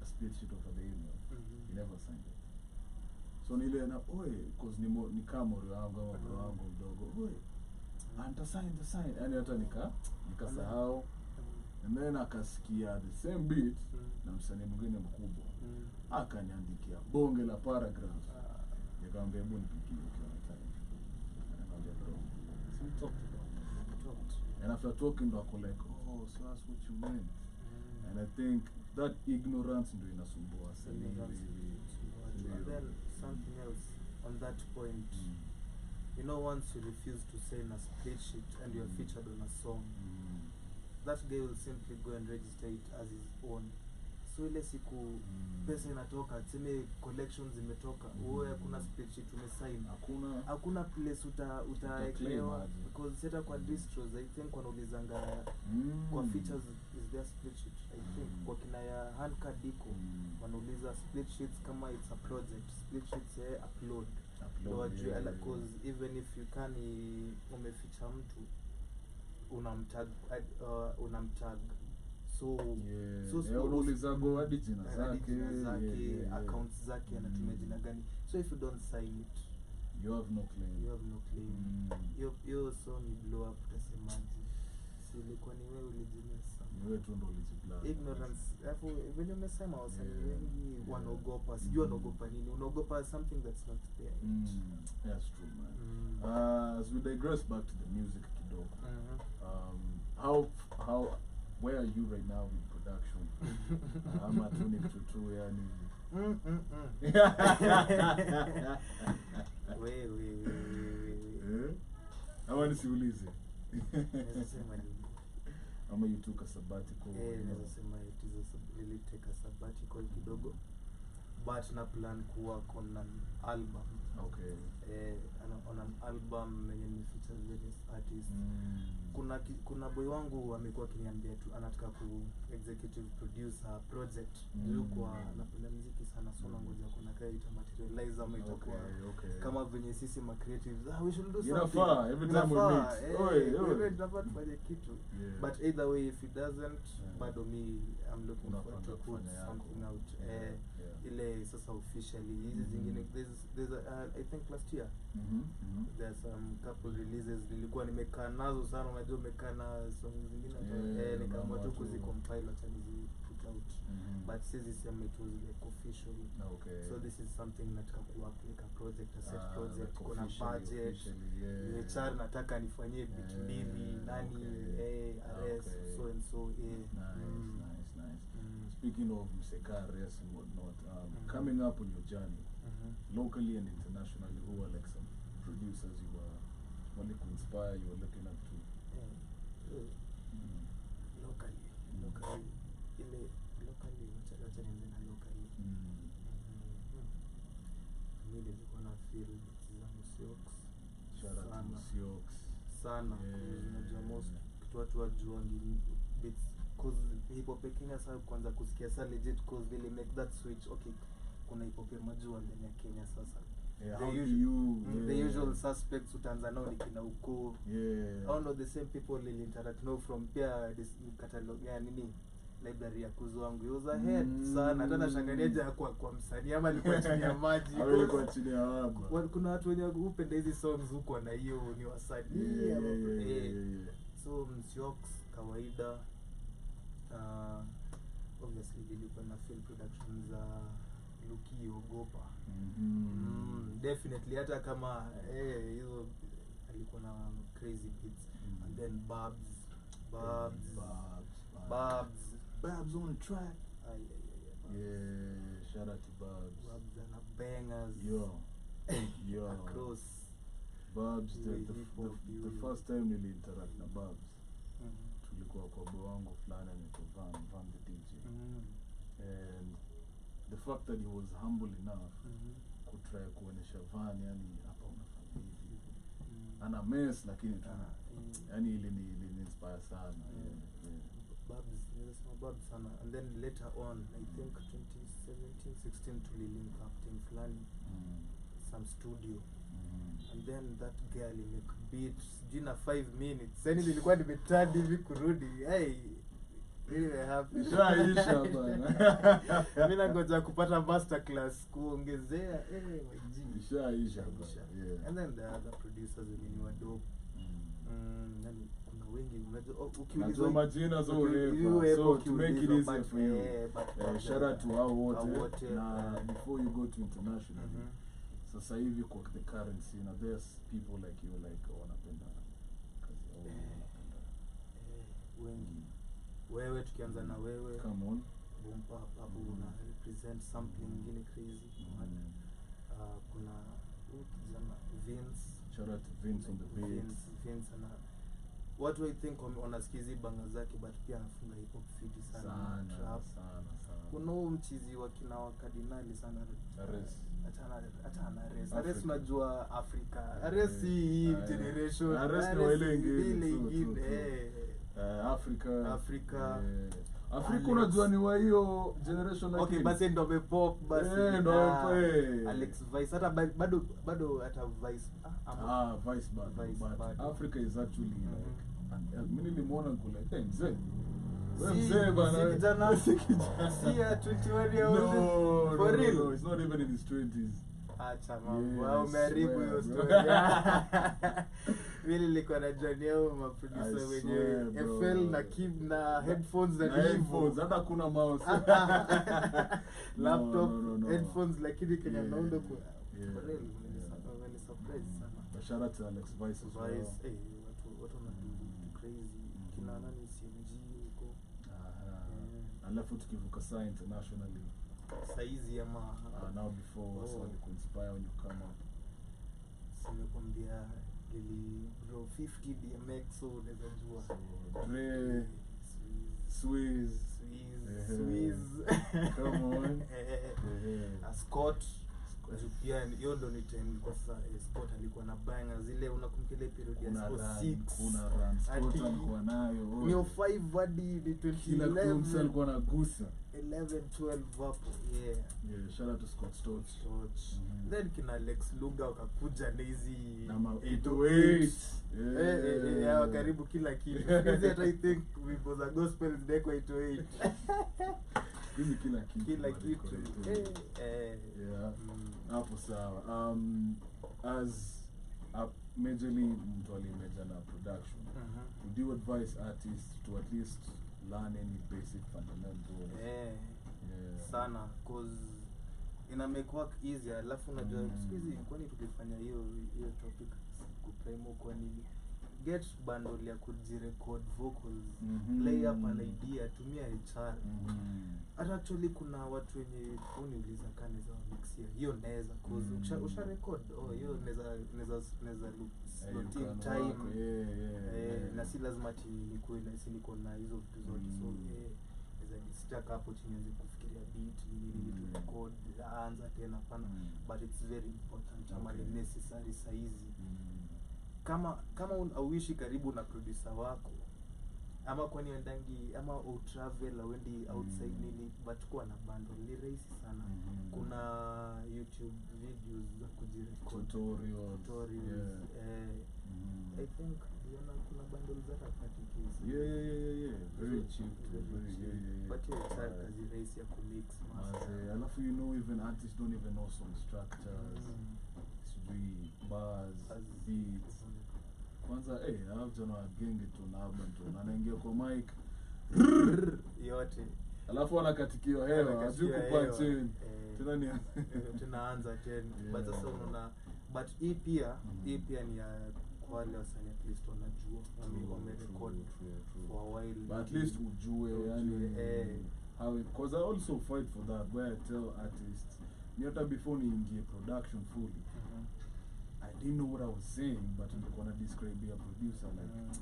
a split sheet over the email. He never signed it. So nile na cause ni kama wangu ama bro wangu mdogo anta sign yani hata nikasahau and then akasikia the same beat na msanii mwingine mkubwa akaniandikia bonge la paragraph nikamwambia hebu nipigie kwa time nikamwambia bro we talked and after talking ndo ako like so that's what you meant and I think that ignorance ndo inasumbua sana. And then something else on that point, you know, once you refuse to sign a split sheet and you're featured on a song, that guy will simply go and register it as his own. So ile siku pesa inatoka, tuseme collections zimetoka, wewe hakuna split sheet umesign, hakuna place utaeklewa because seta kwa distros I think wanaulizanga kwa features is there split sheet. I think kwa kina ya handcard diko wanauliza split sheets kama it's a project, split sheets upload. Because even if you can umeficha mtu unamtag so unauliza go hadi jina zake accounts zake anatumia jina gani. So if you don't sign it you have no claim. Yo song blow up utasemaje? Si ilikuwa ni wewe ulijinesa. Wewe tu ndo ulijibla. Ignorance. Hapo venye umesema wasanii wengi wanaogopa. Sijui wanaogopa nini. Unaogopa something that's not there. That's true, man. As we digress back to the music kidogo. Where are you right now in production? I'm at Tunic Tutu yani. Hawa nisiulize. Nasema nini? Ama you took a sabbatical. Nasema really take a sabbatical kidogo. But na plan kuwa on an album. Okay. On an album yenye ni features various artists. Kuna boy wangu amekuwa akiniambia tu anataka ku executive producer project kwa napenda muziki sana so ngoja kuna kai ita materialize ama itakuwa kama venye sisi ma creatives we should do something. Every time we meet we never try kitu. But either way if it doesn't bado me I'm looking forward to put something out ile sasa officially hizi zingine there's I think last year there's some couple releases nilikuwa nimekaa nazo sana unajua umekaa na songs zingine nikaamua tu kuzicompile acha put out but since it was like official. So this is something nataka kuwork like a project a set project kuna budget HR nataka nifanyie bit mbili nani RS so and so nice. Speaking of Msekares and whatnot, coming up on your journey, locally and internationally, who are like some producers you were wanting to inspire, you were looking up to? Locally, wacha niende na locally. Mimi nilikuwa na feel zangu Siox. Shout out to Siox. Sana, unajua most kitu watu wajua ni bits cause hip hop Kenya sasa kwanza kusikia sasa legit cause they make that switch. Okay, kuna hip hop majua ndani ya Kenya sasa. The usual suspects utaanza nao ni kina uko. All of the same people will interact now from peer this catalog ya nini library ya kuzo wangu he was ahead sana. Hata nashangalia kwa msanii ama alikuwa chini ya maji. Alikuwa chini ya waba. Kuna watu wenye hupenda hizi songs huko na hiyo ni wasanii. So Msiox kawaida obviously nilikuwa na film productions za Luki Ogopa. Definitely hata kama hizo alikuwa na crazy beats. And then Babs on track. Yeah, shout out to Babs. Babs and bangers. Yo. Across Babs, the first time nili interact na Babs. Tulikuwa kwa bo wangu fulani anaitwa Van the DJ. And the fact that he was humble enough kutry kuonesha Van yani hapa unafanya hivi. Ana mess lakini yani ili inspire sana. Babs sana. And then later on, I think 2017, 16 tulilink up thing flani, some studio. And then that girl make beats jina 5 minutes. Sasa nilikuwa nimetadi hivi kurudi. Hey, really happy. Shaisha bana. Mimi nangoja kupata master class kuongezea Shaisha. And then the other producers ni wadope. Yani kuna wengi unajua ukiulizwa majina zote so to make it easier for you. Shout out to hao wote na before you go to international. Sasa hivi kwa the currency na there's people like you like wanapenda kazi yao. Wengi. Wewe tukianza na wewe. Come on. Bumpa hapo una represent something nyingine crazy. Kuna kijana Vince. Shout out to Vince on the beats. Vince ana watu I think wanasikizi banga zake but pia anafunga hip hop fiti sana. Trap sana. Kuna huo mchizi wa kina wa Cardinali sana. Ares. Ares unajua Africa. Ares hii generation. Ares ni wale ingine. Africa unajua ni wa hiyo generation like. Okay, basi ndo amepop basi. Alex Vice hata bado hata Vice. Vice but Africa is actually like mimi nimeona kule mzee. Wewe mzee bana. Kijana si ya 21 years old. For real? No, it's not even in his 20s. Acha mambo. Wao umeharibu hiyo story. Mimi nilikuwa na Johnny au maproducer wenyewe FL na Kib na headphones na headphones hata kuna mouse. Laptop headphones lakini Kenya naunda kwa real ni surprise sana. Shout out to Alex Vice as well. Watu wanadu crazy. Kina nani CMG huko. Alafu tukivuka saa internationally. Saizi ama now before so you inspire when you come up. Simekwambia ili bro 50 DMX so unaweza jua. Dre, Swiz. Come on. Scott pia hiyo ndo ni time kwa sasa Scott alikuwa na banga zile unakumbuka period ya 6 kuna run Scott alikuwa nayo ni 5 hadi ni 2011 alikuwa anagusa 11 12 hapo shout out to Scott Storch. Then kina Lex Luga wakakuja na hizi namba 808 karibu kila kitu hizi hata I think wimbo za gospel ndeko 808 hizi kila kitu hapo sawa. As a majorly mtu alimeja na production, would you advise artists to at least learn any basic fundamentals? Sana cause ina make work easier. Alafu unajua siku hizi kwani tukifanya hiyo topic kupremo kwani get bundle ya kujirecord vocals, lay up an idea, tumia HR. Actually kuna watu wenye uniuliza kani za mixia hiyo naweza cause usha record hiyo naweza slot in time na si lazima ati nikuwe na niko na hizo vitu zote so naweza stack hapo chini nianze kufikiria beat ili to record anza tena pana but it's very important ama necessary size kama auishi karibu na producer wako ama kwani wendangi ama au travel au wendi outside nini but kwa na bundle ni rahisi sana. Kuna YouTube videos za kujirecord tutorials. I think kuna bundles that are 30k. Yeah. Very cheap. But kazi rahisi ya kumix master. Alafu even artists don't even know song structures. Sijui bars, beats. Kwanza alafu jana wagenge tu na urban tu anaingia kwa mic yote. Alafu anakatikiwa hewa, hajui kupaa chini. Tena ni tunaanza tena. But sasa unaona but hii pia ni ya kwa wale wasanii at least wanajua wamerecord for a while. But at least ujue yani how it, cause I also fight for that where I tell artists hata before niingie production fully I didn't know what I was saying but nilikuwa na describe ya producer like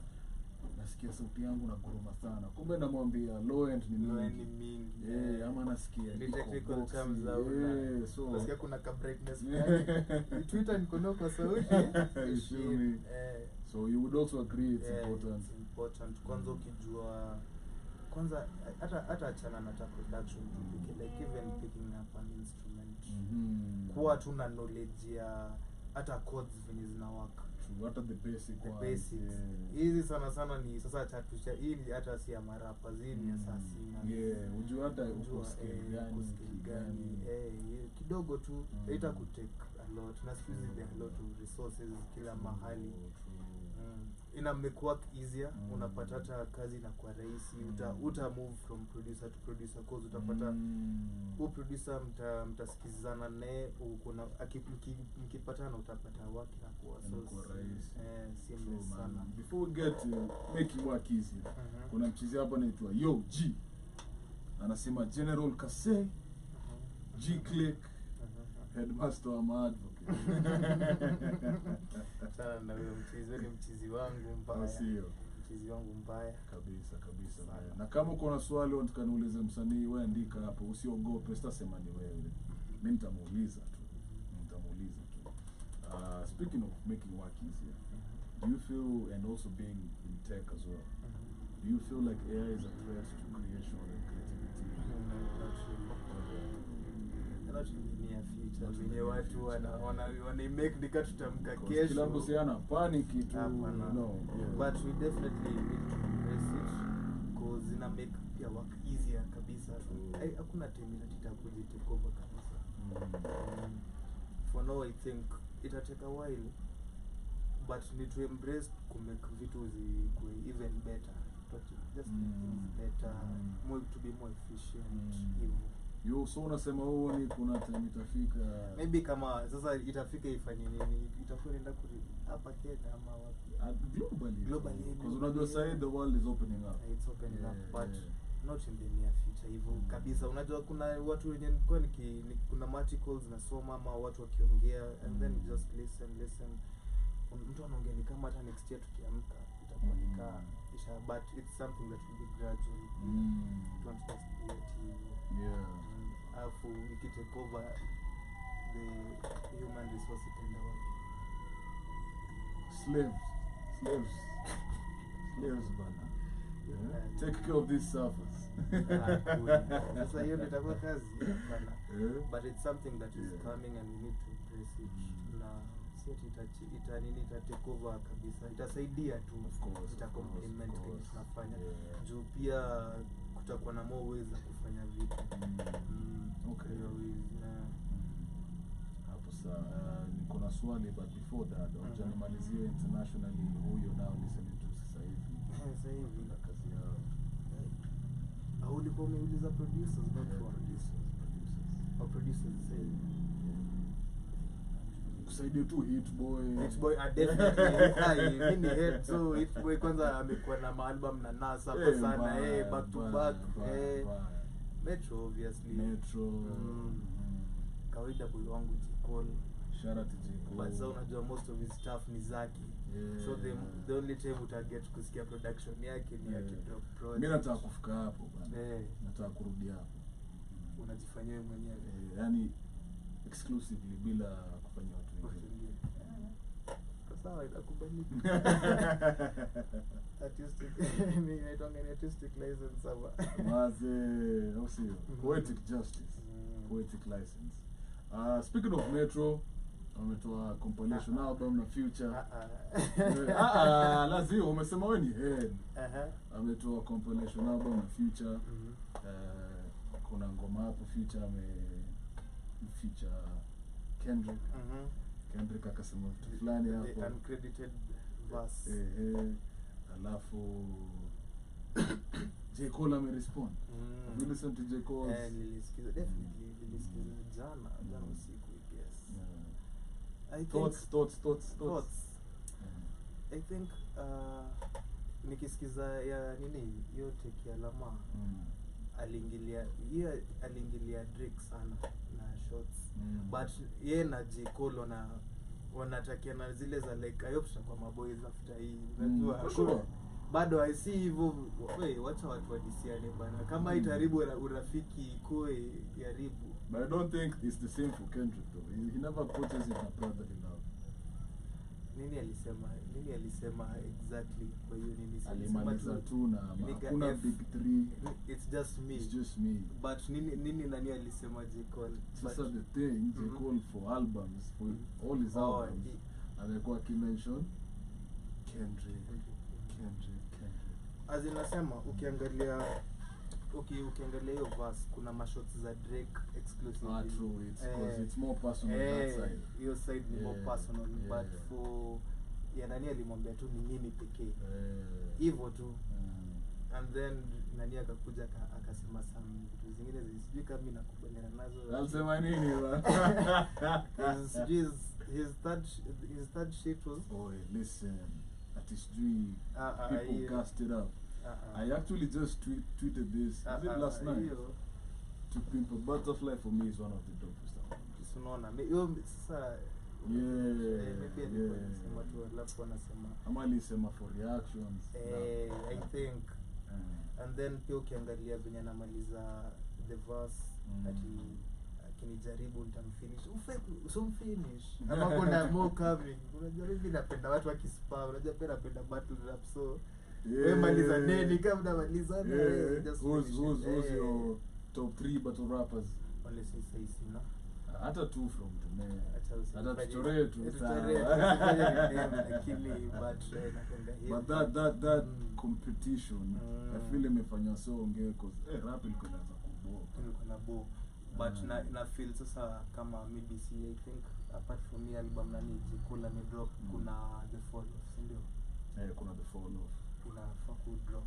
nasikia sauti yangu na guruma sana kumbe namwambia low end ni mingi ama nasikia technical terms out so nasikia kuna ka brightness Twitter niko kwa sauti so you would also agree it's important kwanza ukijua kwanza hata achana na production like even picking up an instrument kuwa tuna knowledge ya hata chords venye zina work hata the basics hizi sana ni sasa chatusha hili hata si ya marapa zini ya sasina ujue hata uko skill gani kidogo tu ita kutake a lot na squeeze there a lot of resources kila mahali ina make work easier unapata hata kazi na kwa rahisi uta move from producer to producer cause utapata producer mtasikizana naye kuna mkipatana utapata work na kwa so rahisi seamless sana. Before we get to make it work easier kuna mchizi hapa anaitwa Yo G anasema General Kase G Click Headmaster wa Advocate sana na wewe mchizi wangu mbaya mchizi wangu mbaya kabisa na kama uko na swali unataka niulize msanii wewe andika hapo usiogope sitasema ni wewe mimi nitamuuliza tu speaking of making work easier do you feel and also being in tech as well do you feel like AI is a threat to creation and creativity? Not in the future wenye watu wana make nika tutamka kesho kila mtu siana panic tu but we definitely need to embrace it cause ina make your work easier kabisa hakuna time itakuja take over kabisa for now I think it'll take a while but need to embrace to make vitu zikuwe even better just make things better more to be more efficient Yo, so unasema ni kuna time itafika maybe kama sasa itafika ifanye nini itakuwa nenda hapa Kenya ama wapi globally because unajua sasa the world is opening up it's opening up but not in the near future hivyo kabisa unajua kuna watu wenye kwa kuna articles nasoma ama watu wakiongea and then just listen mtu anaongea ni kama hata next year tukiamka itakuwa nikaa but it's something that will be gradual don't just alafu ikitake over the human resource itaenda wapi slaves bana take care of these servers sasa hiyo ndio itakuwa kazi bana but it's something that is coming and we need to embrace it na ita take over kabisa itasaidia tu ita complement kile tunafanya juu pia kutakuwa na more ways za kufanya vitu hapo sasa niko na swali but before that tunamalizia internationally who you now listening to sasa hivi na kazi yao au ulikuwa umeuliza producers not producers say kusaidia tu Hit Boy definitely mimi head so Hit Boy kwanza amekuwa na album na Nas hapa sana back to back Metro obviously kawaida boy wangu Jikol shout out to Jikol but so unajua most of his stuff ni zake so the only time utaget kusikia production yake ni yake drop project mimi nataka kufika hapo bana nataka kurudi hapo unajifanyia mwenyewe yani exclusively bila kufanya watu wengine sawa itakubalika artistic mimi naitanga artistic license sawa maze also poetic justice poetic license speaking of Metro Ametoa compilation album na Future. Lazima umesema wewe ni head. Ametoa compilation album na Future. Kuna ngoma hapo Future feature Kendrick. Kendrick akasema vitu fulani hapo. Uncredited verse. Alafu J. Cole respond. Have you listened to J. Cole? Nilisikiza definitely jana usiku, yes. I think thoughts. I think nikisikiza ya nini yote kialama aliingilia Drake sana na shots, but yeye na J. Cole wanatakiana zile za like ayopsha kwa maboys after hii, unajua sure. Bado I see hivyo, wacha watu wadisiane bana, kama itaribu urafiki koe yaribu. But I don't think it's the same for Kendrick though. He never puts us in a brotherly love. Nini alisema exactly kwa hiyo nini? Alimaliza tu na hakuna big three. It's just me. But nani alisema J. Cole? That's the thing. J. Cole for albums, for all his albums, amekuwa akimention Kendrick. As inasema ukiangalia hiyo verse kuna mashots za Drake exclusively. True, it's more personal that side. Your side ni more personal, but for nani alimwambia tu ni mimi pekee. Hivyo tu. And then nani akakuja akasema some vitu zingine sijui kama mimi nakubaliana nazo. Alisema nini bwana? His third shit was listen. That is true. People cast it up. I actually just tweeted this last night. To Pimp a Butterfly for me is one of the dopest albums. Unaona, sasa maybe anasema tu alafu anasema alisema for reactions. I think and then pia ukiangalia venye anamaliza the verse akinijaribu nitamfinish. Usomfinish. Ama kuna more coming. Unajua mimi napenda watu wakispa, unajua pia napenda battle rap, so wewe maliza nini kama unamaliza just who's your top 3 battle rappers? Wale sisi na hata two from the main. Hata tuchoree tu but that competition I feel imefanya so ongea cause rap ilikuwa na bo. But na feel sasa kama maybe I think apart from me album nani J. Cole drop, kuna The Fall Off, ndio? Kuna The Fall Off. Kuna fuck drop.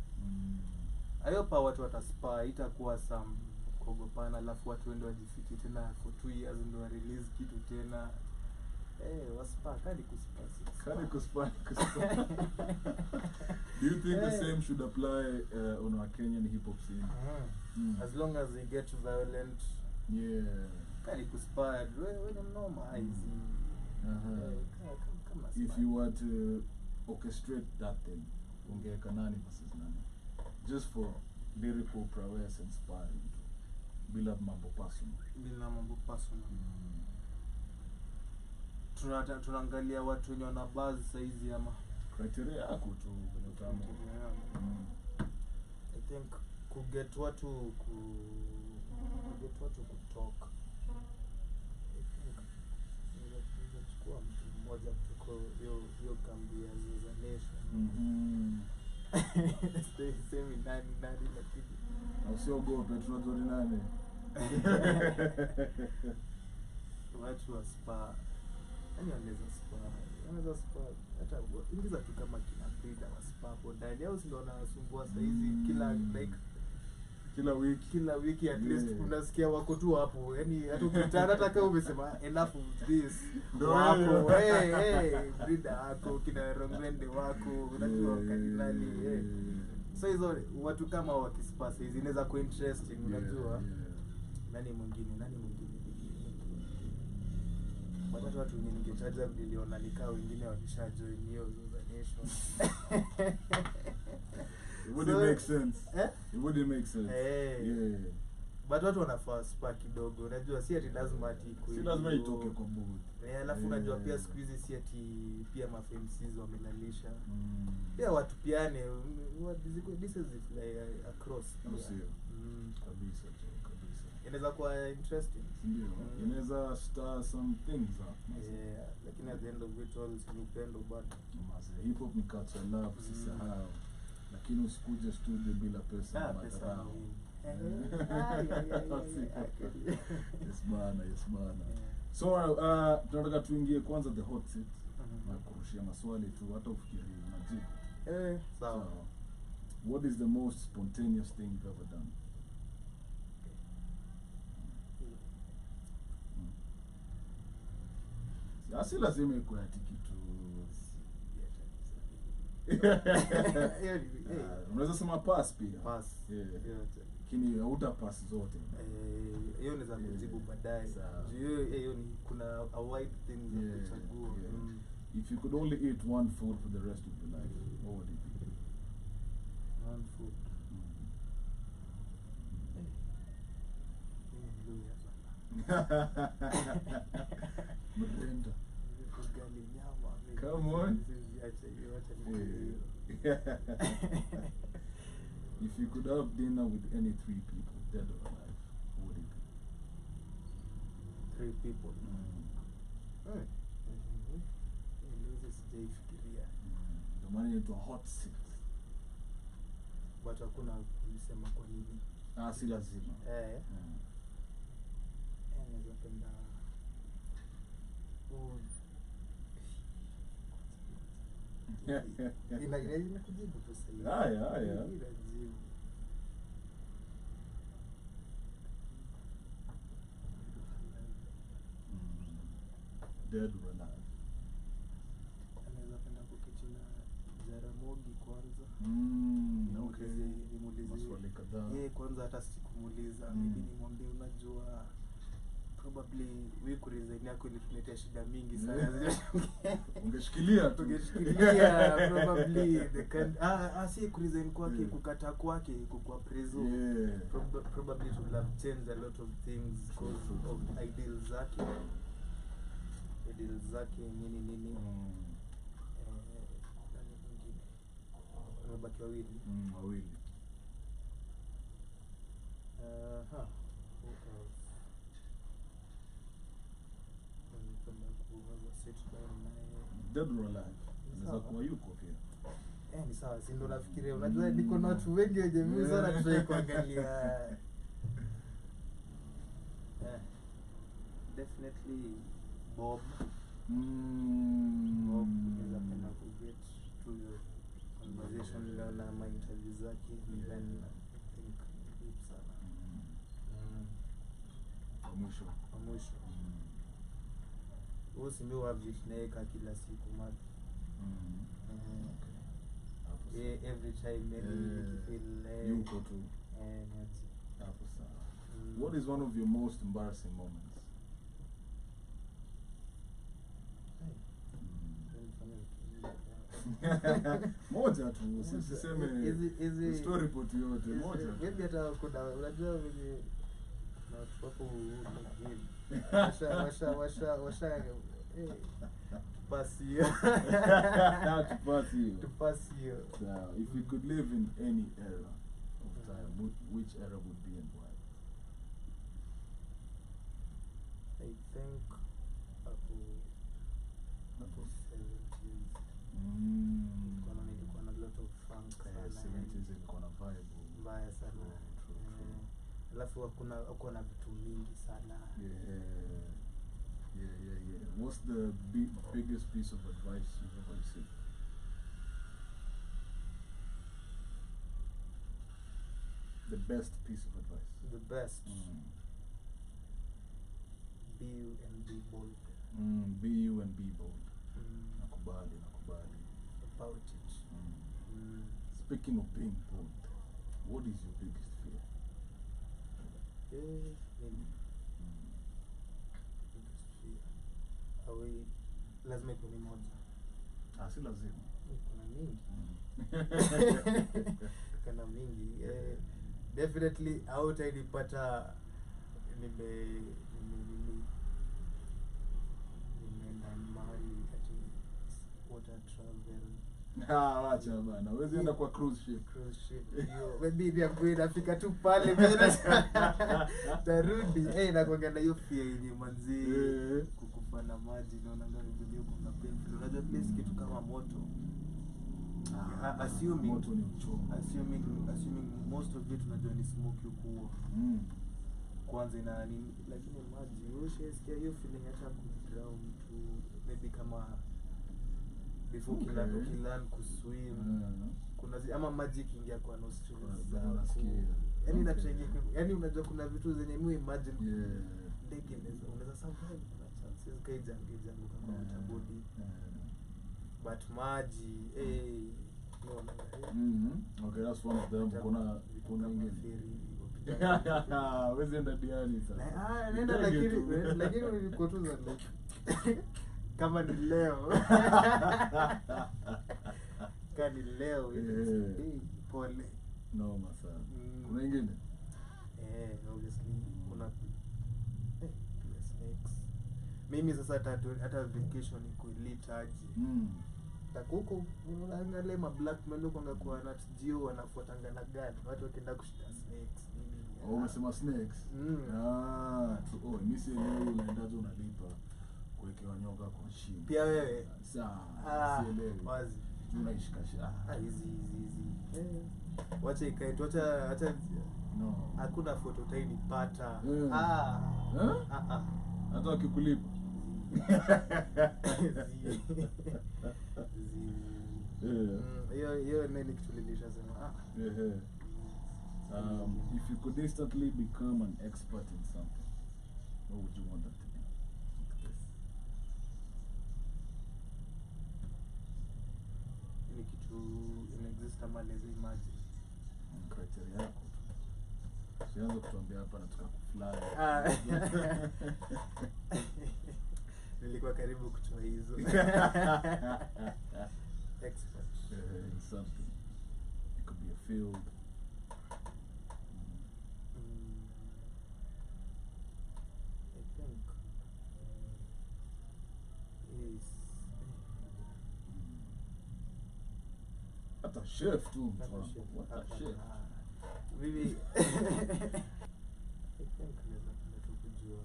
Ayo pa watu wataspa, itakuwa some kogopana, alafu watu wende wajifiti tena for 2 years ndio release kitu tena. Waspa kali kuspa. Do you think the same should apply on our Kenyan hip hop scene? As long as they get violent, kali kuspa wewe normal easy. If you were to orchestrate that thing, ungeweka nani versus nani? Just for lyrical prowess and sparring. Bila mambo personal. Tunaangalia watu wenye wana buzz saizi ama criteria yako tu kwenye kama. I think kuget watu kutalk. I think ningechukua mtu mmoja kutoka hiyo kambi ya Zaza Nation. Semi nani lakini usiogope tunajua ni nani. Watu wa spa anaweza spa hata ingiza tu kama kina Frida wa spa hapo ndani, au ndio wanasumbua saizi kila wiki at least unasikia wako tu hapo, yani hata ukitana hata kama umesema enough of this wako Frida wako kina Rongwende wako, unajua kardinali so hizo watu kama wakispa saizi inaweza kuwa interesting, unajua nani mwingine Baada watu wenye ningetaja niliona nikao wengine wakishajoin hiyo Zaza Nation. It wouldn't make sense. It wouldn't make sense. Yeah. But watu wanafaa spa kidogo. Unajua si ati lazima itoke kwa mood. Alafu unajua pia siku hizi si ati pia ma-MCs wamelalisha. Pia watu piane this is like across. Kabisa. inaweza kuwa interesting. Ndio. Inaweza stir some things up. Yeah, lakini at the end of it all ni upendo bado. Hip hop ni culture love, usisahau. Lakini usikuje studio bila pesa na madharau. Yes bana. So tunataka tuingie kwanza the hot seat. Na kurushia maswali tu hata ufikirie unajibu. Sawa. What is the most spontaneous thing you've ever done? Asi lazima ikuwe ati kitu. Unaweza sema pass pia. Pass. Yeah. Lakini hauta pass zote. Hiyo ni za kujibu baadaye. Hiyo ni kuna a wide thing za kuchagua. If you could only eat one food for the rest of your life, what would it be? One food. Mrenda. Ugali nyama. Come on. If you could have dinner with any 3 people, dead or alive, who would it be? 3 people. Sijaifikiria. The money into a hot seat. But hakuna kulisema kwa nini. Si lazima. Naweza penda ina kujibu tu sasa. Haya. Dead or alive? Anaweza penda kuketi na Jaramogi kwanza. Okay. Maswali kadhaa. Kwanza hata sikumuuliza, maybe nimwambie unajua probably wewe kuresign yako ilituletea shida mingi sana. Ungeshikilia probably the kind si kuresign kwake, kukata kwake kukua preso. Probably to have changed a lot of things because of ideals zake nini. Mabaki wawili. Dead or alive? Unaweza kuwa yuko pia. Ni sawa, si ndo nafikiria. Unajua niko na watu wengi wenye mimi sana try kuangalia. Definitely Bob. Bob is up and up get to your conversation na my interview zake, then I think deep sana. Mwisho. Si mimi wa vishnaeka kila siku mad. Every time maybe feel yuko tu. Hapo sawa. What is one of your most embarrassing moments? Moja tu, usiseme story report yote, moja. Maybe hata kuna unajua wenye na watu washa tupasi hiyo. So, if you could live in any era of time, which era would be and why? I think hapo 70s. Kuna a lot of funk sana. 70s ilikuwa na vibe mbaya sana. Alafu hakuna na vitu mingi sana. Yeah. What's the biggest piece of advice you've ever received? The best piece of advice? The best. Be you and be bold. Be you and be bold. Nakubali. About it. Speaking of being bold, what is your biggest fear? Lazima ikuwe ni moja. Si lazima. Kuna mingi. Kuna mingi. Definitely hautainipata nimeenda mahali ati water travel Wacha bana. Wewe enda kwa cruise ship. Yo, maybe ni ambaye nafika tu pale tarudi. Nakuanga na hiyo fear yenye manzi kukufa na maji naona ngani video kuna painful. Unajua place kitu kama moto. Assuming moto ni uchungu. Assuming most of it unajua ni smoke huko. Kwanza ina nini lakini maji ushesikia hiyo feeling hata drown to maybe kama before ukilearn kuswim kuna ama maji kiingia kwa nostrils yani na training yani unajua kuna vitu zenye mimi imagine ndege unaweza survive kuna chances kaija kama utabodi but maji okay, that's one of them. Kuna ingine wezi enda diani sasa. Nenda lakini nilikuwa tu za kama ni leo. Kani leo pole. No masana. Kuna ingine? Obviously kuna snakes. Mimi sasa hata vacation iko litaji. Takuko unaangalia ma black men kwanga kwa nat geo wanafuatanga na gani watu wakienda kushika snakes nini. Umesema snakes? Mimi si leo unaendaje unalipa kuwekewa nyoka kwa chini. Pia wewe? Sawa. Sielewi. Wazi. Unaishikasha. Hizi. Wacha ikae tu acha no. Hakuna photo tiny pata. Hata wakikulipa. Hiyo nini kitulilisha sema if you could instantly become an expert in something, what would you want that to be? Ni kitu inexist ama lezi imagine criteria yako. Sianza kutuambia hapa nataka kufly. Nilikuwa karibu kutoa hizo. Expert in something. It could be a field. I think is Hata chef too. What a chef. Really I think naweza kujua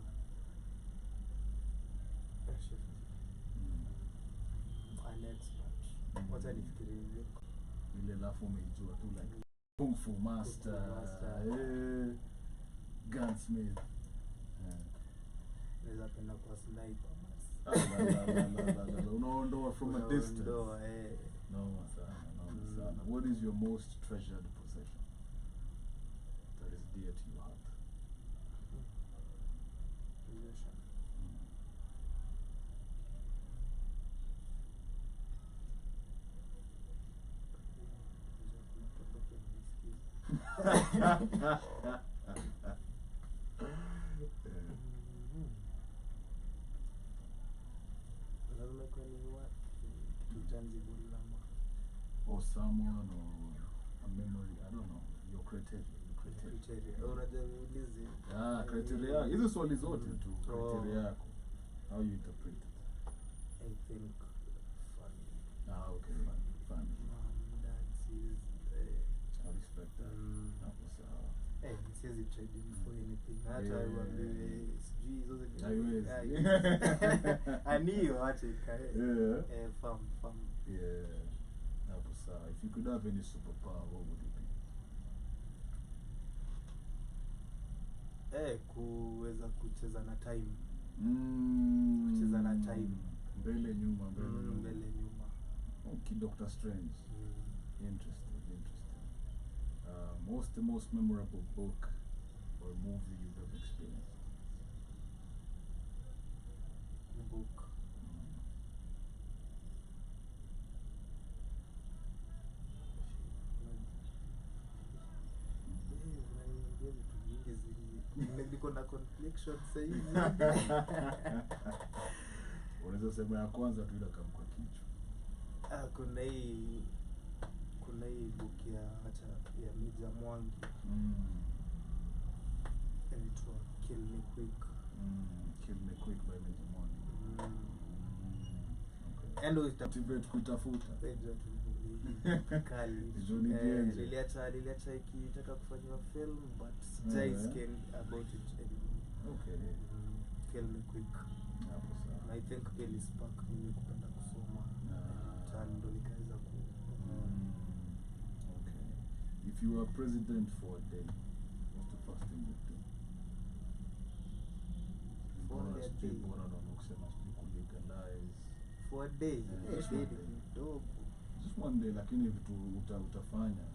chef an expert. Wacha nifikirie hivyo. Ile lafu umejua tu like kung fu master. Gunsmith. Naweza penda kwa sniper. Unaondoa from a distance. No, sana. What is your most treasured possession that is dear to your heart? Possession. Lazima kwa ni what kitu tangible lama or someone or a memory, I don't know, your criteria. Criteria. Hizo swali zote tu criteria yako. How you interpret it? I think family. Okay, family. That is I respect that. Siwezi trade for anything. Hata uambiwe sijui hizo zingine. Haiwezi. Aniyo acha ikae. Fam. Yeah. Hapo sawa. If you could have any superpower, what would it be? Kuweza kucheza na time. Kucheza na time. Mbele nyuma. Okay, Dr. Strange. Interesting. The most memorable book or movie you've ever experienced? Book. Niko na confliction sasa hivi. Unaweza sema ya kwanza tu ile kama kwa kichwa. Kuna hii book ya Meja Mwangi. Inaitwa Kill Me Quick. Kill Me Quick by Meja Mwangi. Endo itativate kutafuta. kali. Johnny James. Liliacha ikitaka kufanywa film but sijai scan about it anymore. Okay. Film quick. Hapo sawa. I think Kelly Spark mimi kupenda kusoma. Ndo nikaweza ku. Okay. If you were president for a day, what's the first thing you'd do? For a day. For a day. Just one day, lakini vitu utafanya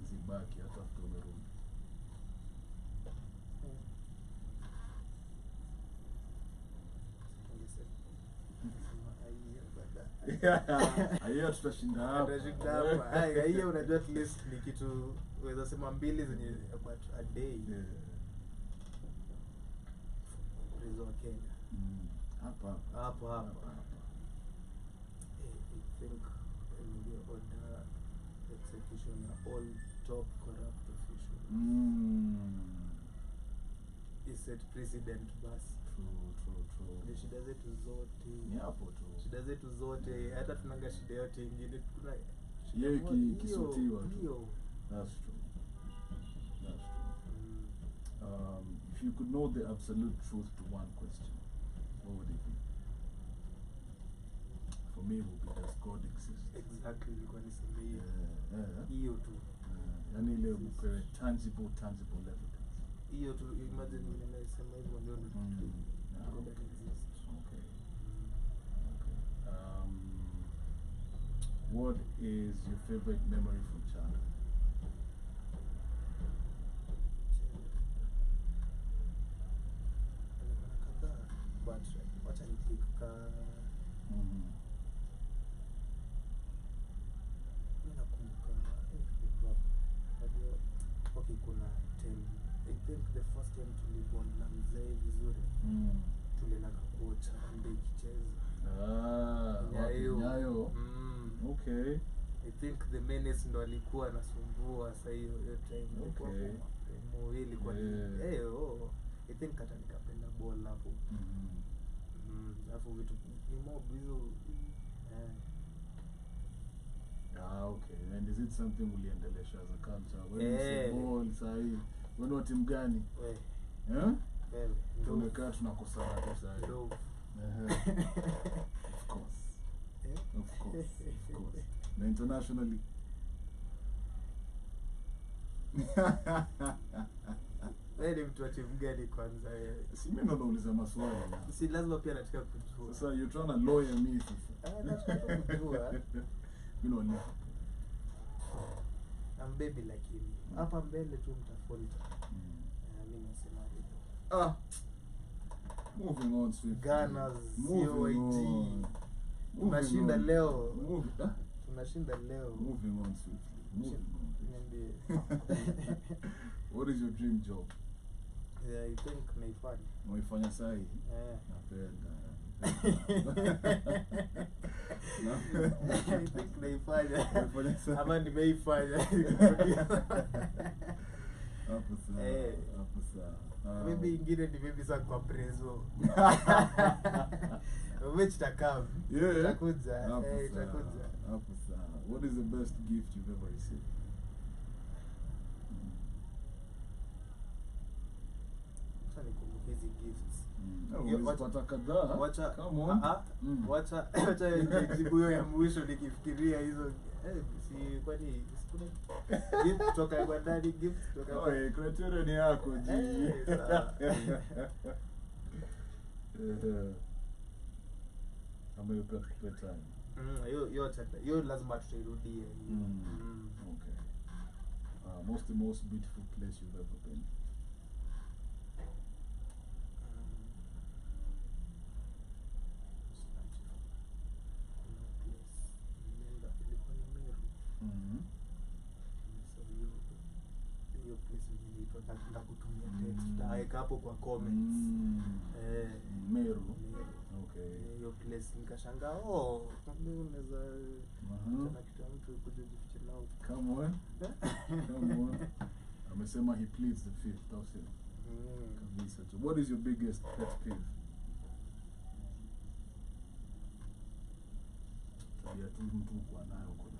zibaki hata after umerudi. Hiyo tutashinda hapa. Hiyo unajua at least ni kitu unaweza sema mbili zenye about a day. Prezo wa Kenya. Hapa. I think ndio order execution ya all top corrupt officials. Is set president basi. True. Shida zetu zote. Ni hapo tu. Shida zetu zote hata tunanga shida yote ingine kuna yeye kisutiwa tu. That's true. If you could know the absolute truth to one question, what would it be? For me, it would be, does God exist? Exactly, nilikuwa niseme hiyo tu. Yani ile upewe tangible evidence. Hiyo tu, imagine nimesema hivyo ndio God exists. Okay. What is your favorite memory from childhood? But wacha nipika mimi nakumbuka okay kuna time I think the first time tulibond na mzee vizuri tulilaka kuocha ndio kicheza Nyayo. Okay. I think the menace ndo alikuwa anasumbua sasa hiyo time Okay. ilikuwa I think hata nikapenda ball hapo. Alafu vitu ni mob hizo. Okay. And is it something uliendelesha as a culture? When you say ball sahi, wewe ni timu gani? Tumekaa tunakosana tu sahi. Of course. Na internationally. Wewe mtu wa timu gani kwanza? Si mimi ndo nauliza maswali. Si lazima pia nataka kujua. Sasa you trying to lawyer me sasa. Nataka kujua. Mimi ndo I'm baby lakini hapa mbele tu mtafolta. Mimi nasema hivyo. Moving on swiftly. Gunners, COIG. Tunashinda leo. Tunashinda leo. Moving on swiftly. What is your dream job? Yeah, I think naifanya. Unaifanya sahi? Napenda. I think naifanya. Ama nimeifanya. Hapo sawa. Maybe ingine ni maybe sasa kwa prezo. Which takam? Itakuja. Itakuja. Hapo sawa. What is the best gift you've ever received? Hizi gifts. Wacha jibu hiyo ya mwisho nikifikiria hizo si kwani gift kutoka kwa daddy gift kutoka criteria ni yako ji. Ambayo kwa time. Hiyo lazima tutairudie. Okay. Most beautiful place you've ever been? Hiyo place niliitwa kutumia text tutaweka hapo kwa comments. Meru. Okay. Hiyo place nikashangaa kama unaweza na kitu mtu kujificha nao. Come on. Amesema he pleads the fifth, that's it. Kabisa. What is your biggest pet peeve? Tabia tu mtu kwa nayo kwa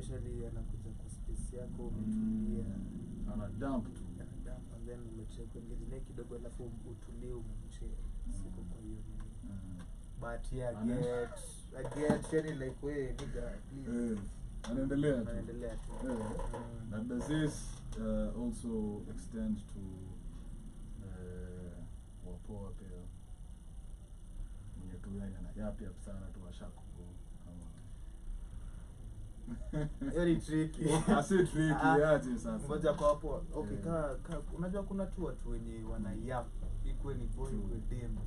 especially anakuja kwa space yako umetulia ana dump tu and then umecheck engage naye kidogo alafu utulie umemche siko kwa hiyo nini but yeah I get any like way nigga please anaendelea tu and does this also extend to wapoa pia mwenye tu yanya na yapi sana tu washako very tricky. Asi tricky aje sasa. Ngoja kwa hapo. Okay, unajua kuna tu watu wenye wana yap ikwe ni boy ikwe dem.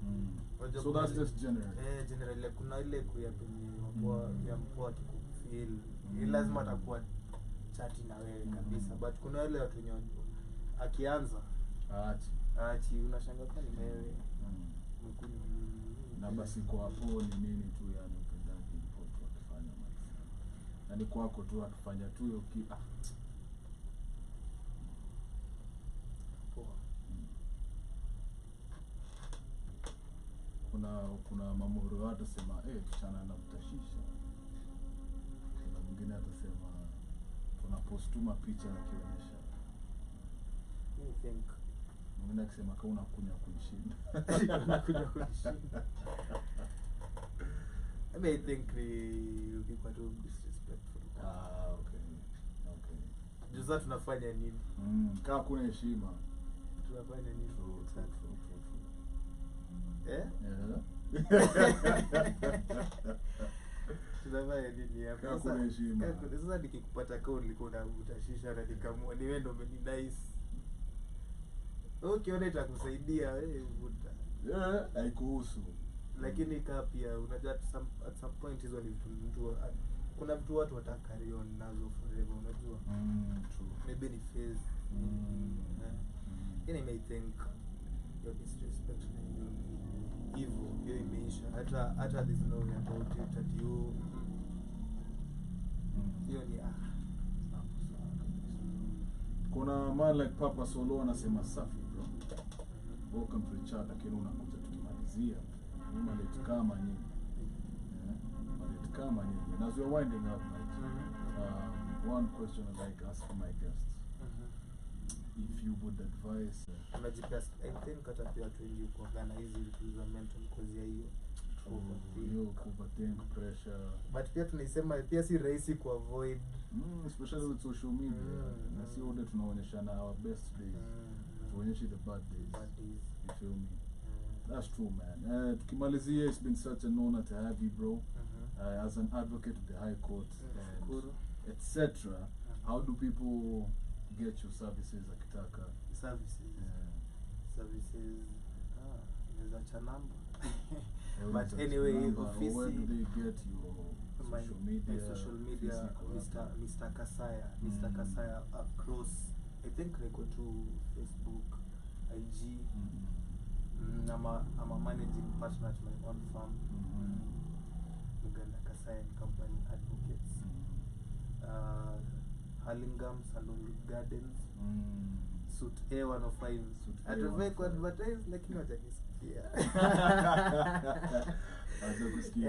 So that's just general. Generally kuna ile kuya penye wapoa ya mpoa kikufeel. Ni lazima atakuwa chati na wewe kabisa. But kuna wale watu wenye akianza aachi unashangaa kwa ni wewe. Mkuni na basi kwa hapo ni nini tu yani upendaji mpoto akifanya yani kwako tu akifanya tu hiyo kuna mamoro watu sema kichana na mtashisha na mwingine atasema tunapostuma picha akionyesha I think mwingine akisema kama unakunya kunishinda I think ukikuwa tu disrespectful. Okay. Juza tunafanya nini? Kama kuna heshima. Tunafanya nini? True. Tunafanya nini hapa? Kama kuna heshima. Sasa nikikupata kwa ulikuwa unavutashisha na nikamua ni wewe ndo umenice. Okay, ona itakusaidia vuta. Haikuhusu. Lakini kaa pia unajua at some point hizo ni vitu kuna vitu watu wataka carry on nazo forever unajua. True. Maybe ni phase. You may think your disrespect na hiyo imeisha hata there's no way about it that you ni kuna man like Papa Solo anasema safi bro. Welcome to the chat lakini unakuja tukimalizia. Maleti kama nyinyi. Maleti kama nyinyi. As we're winding up, one question I'd like to ask my guests. If you would advise I think hata pia watu wengi kuongana hizi vitu za mental cause ya hiyo overthink pressure. But pia tunaisema pia si rahisi ku avoid especially with social media. Na si wote tunaonyeshana our best days. Tuonyeshe the bad days. You feel me? That's true, man. Tukimalizia, it's been such an honor to have you, bro. As an advocate of the High Court, etc. How do people get your services, akitaka? Services. There's a number. But anyway, office. Where do they get your social media? My social media, Mr. Kasaya. Mr. Kasaya across. I think I go to Facebook, IG. I'm a managing partner at my own firm, Uganda Kasaya and Company Advocates. Hurlingham Salon Gardens, Suit A105. Atuvai ku advertise lakini watanisikia.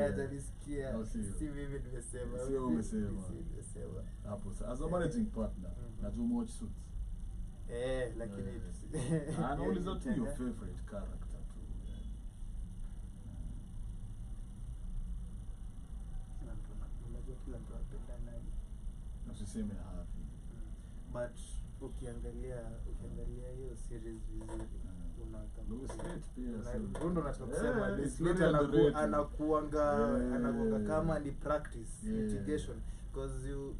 Watanisikia. Si mimi nimesema. Sio umesema. Hapo as a managing partner, najua watch Suits. Lakini anauliza tu your favorite character tu. Kila mtu anapenda nani. Usiseme hapi. But ukiangalia hiyo series vizuri anakuanga kama ni practice litigation because you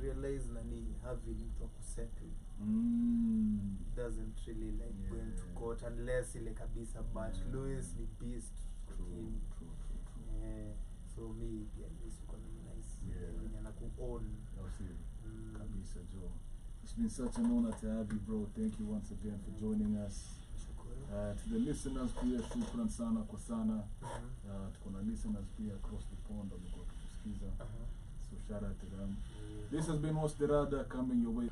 realize nani having to settle doesn't really like going to court unless ile kabisa but Louis the beast so me pia this one nice anaku own kabisa Joe. It's been such an honor to have you, bro. Thank you once again for joining us. To the listeners pia shukran sana kwa sana. Tuko na listeners pia across the pond wamekuwa kutusikiza. So shout out to them. This has been Osderada coming your way.